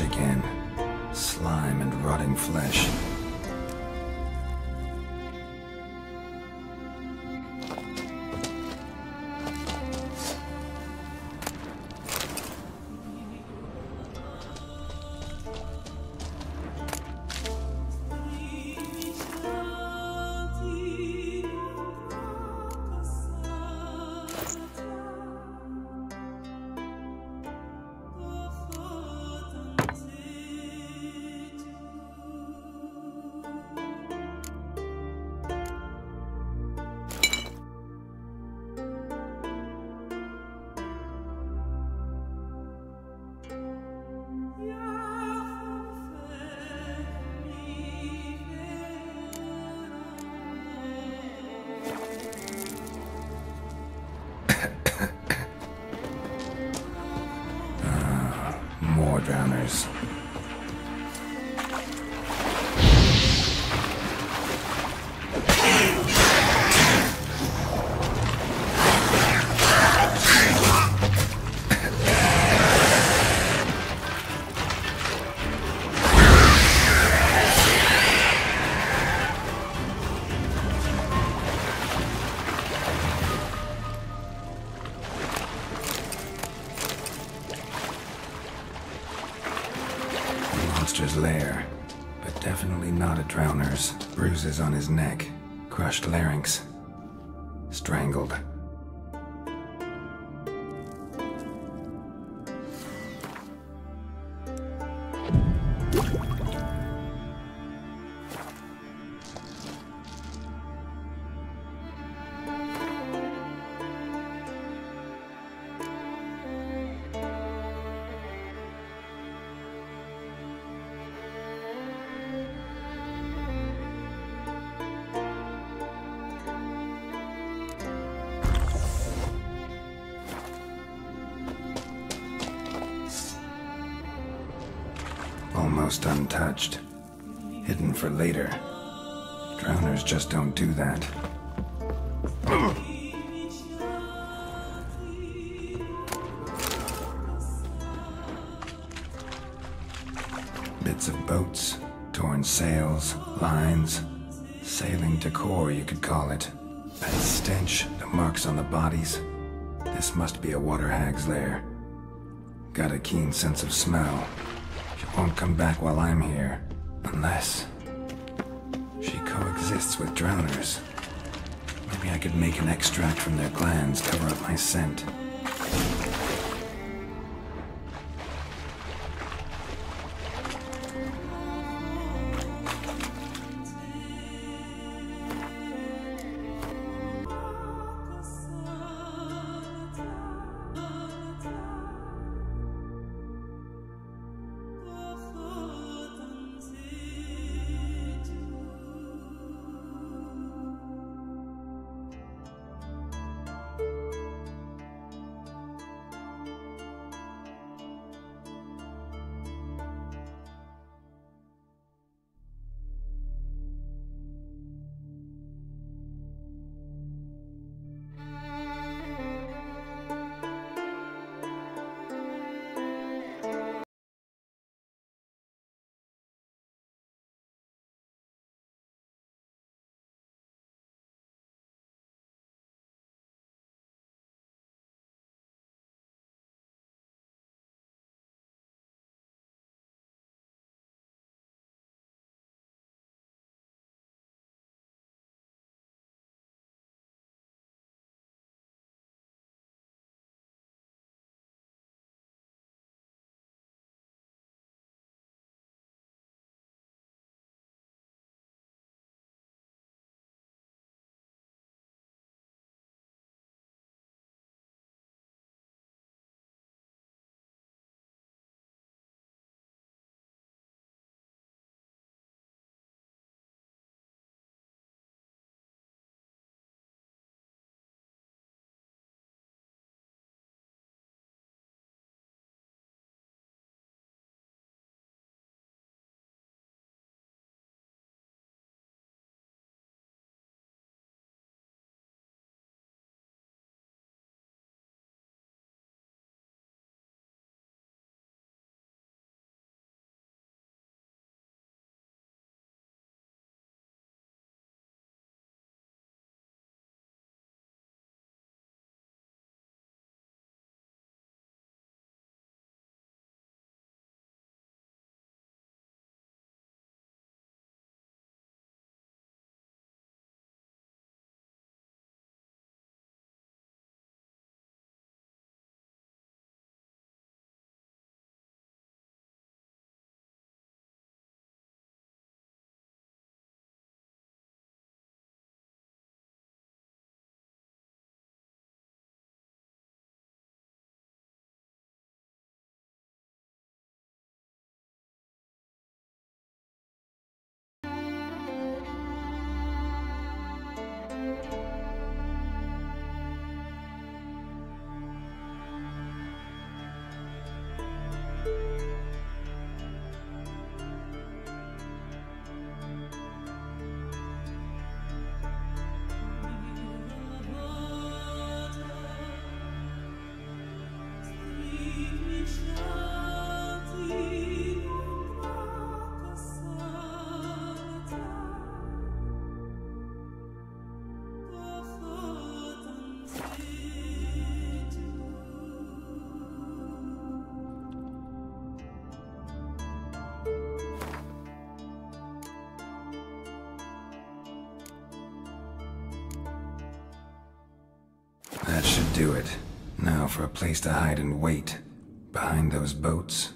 Again. Slime and rotting flesh. Drowners. Monster's lair, but definitely not a drowner's. Bruises on his neck, crushed larynx, strangled. Almost untouched. Hidden for later. Drowners just don't do that. Bits of boats, torn sails, lines, sailing decor, you could call it. That stench, the marks on the bodies. This must be a water hag's lair. Got a keen sense of smell. She won't come back while I'm here, unless she coexists with drowners. Maybe I could make an extract from their glands cover up my scent. That should do it. Now for a place to hide and wait. Behind those boats.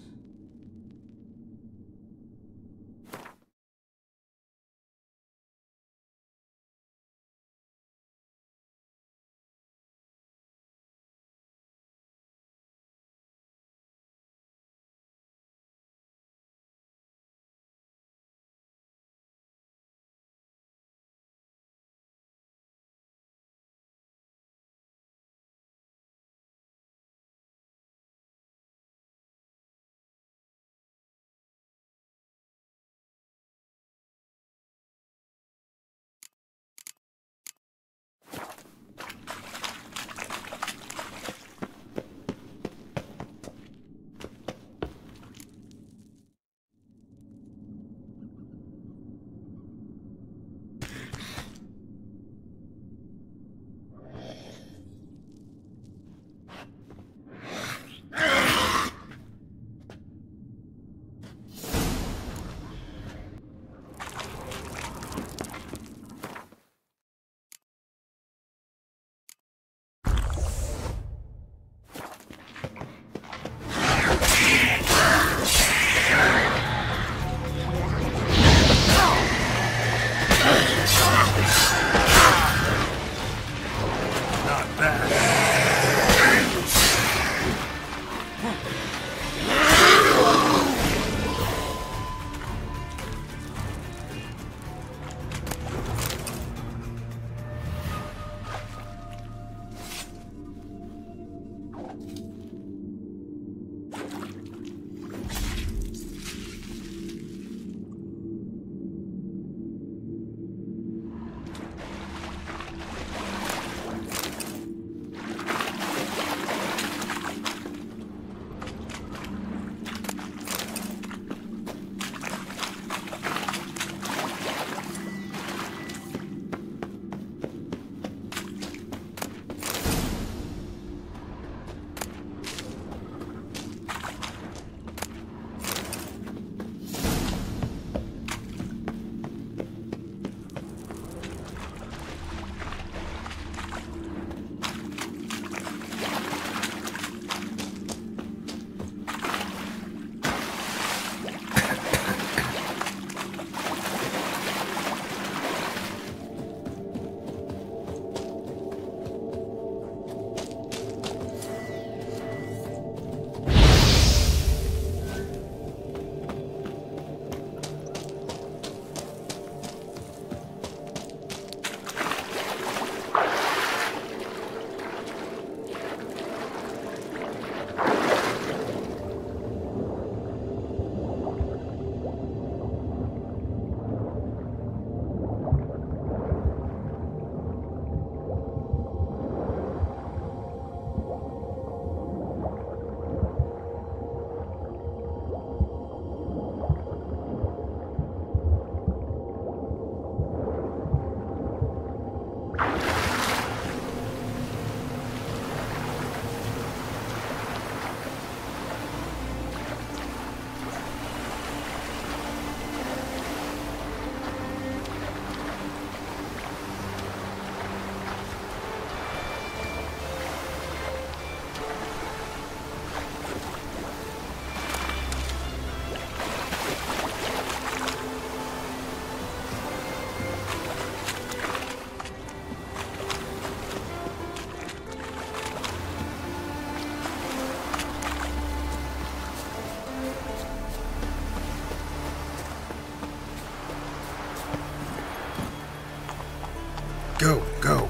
Go, go.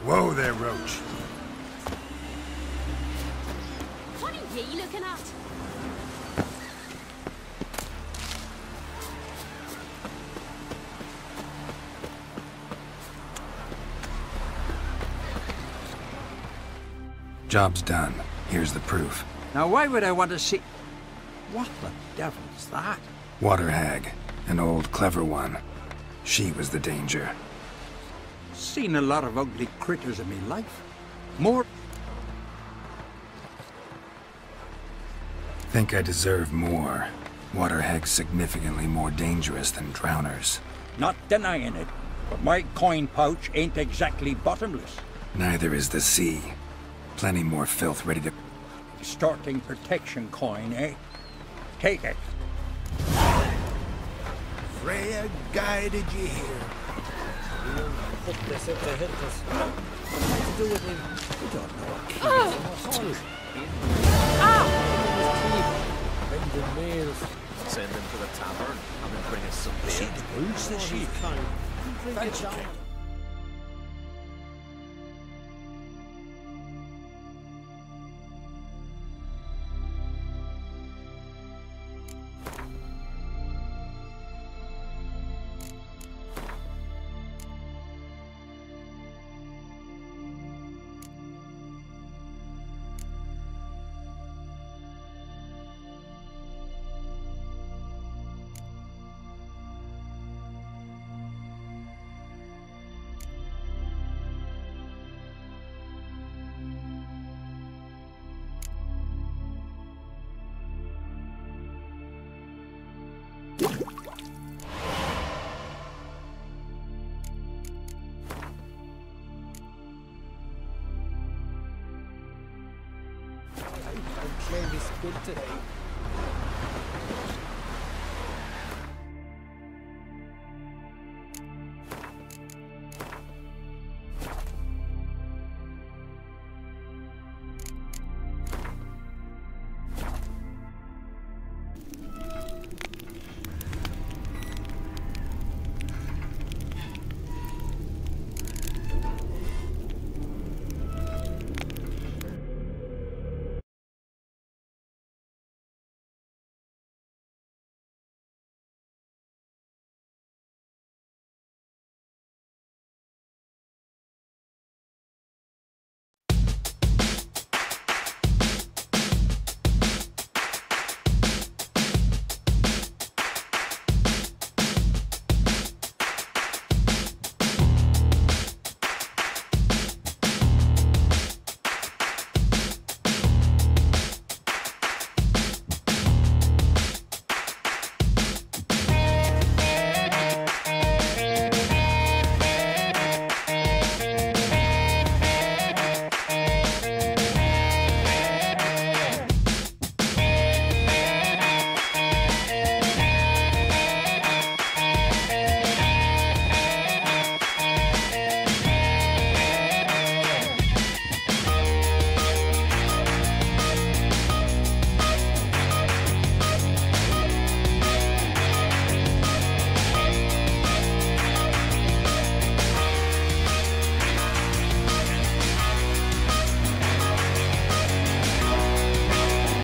Whoa there, Roach. What are ye looking at? Job's done. Here's the proof. Now why would I want to see... What the devil's that? Water hag. An old, clever one. She was the danger. Seen a lot of ugly critters in me life. More... Think I deserve more. Water hag's significantly more dangerous than drowners. Not denying it, but my coin pouch ain't exactly bottomless. Neither is the sea. Plenty more filth ready to... Distorting protection coin, eh? Take it. Freya guided you here. Put this if they hit us. What to do with him? We don't know what keys and what Bending meals. Send him to the tavern and then bring us some beer. See the boots that she Thank you. Claim he's good today.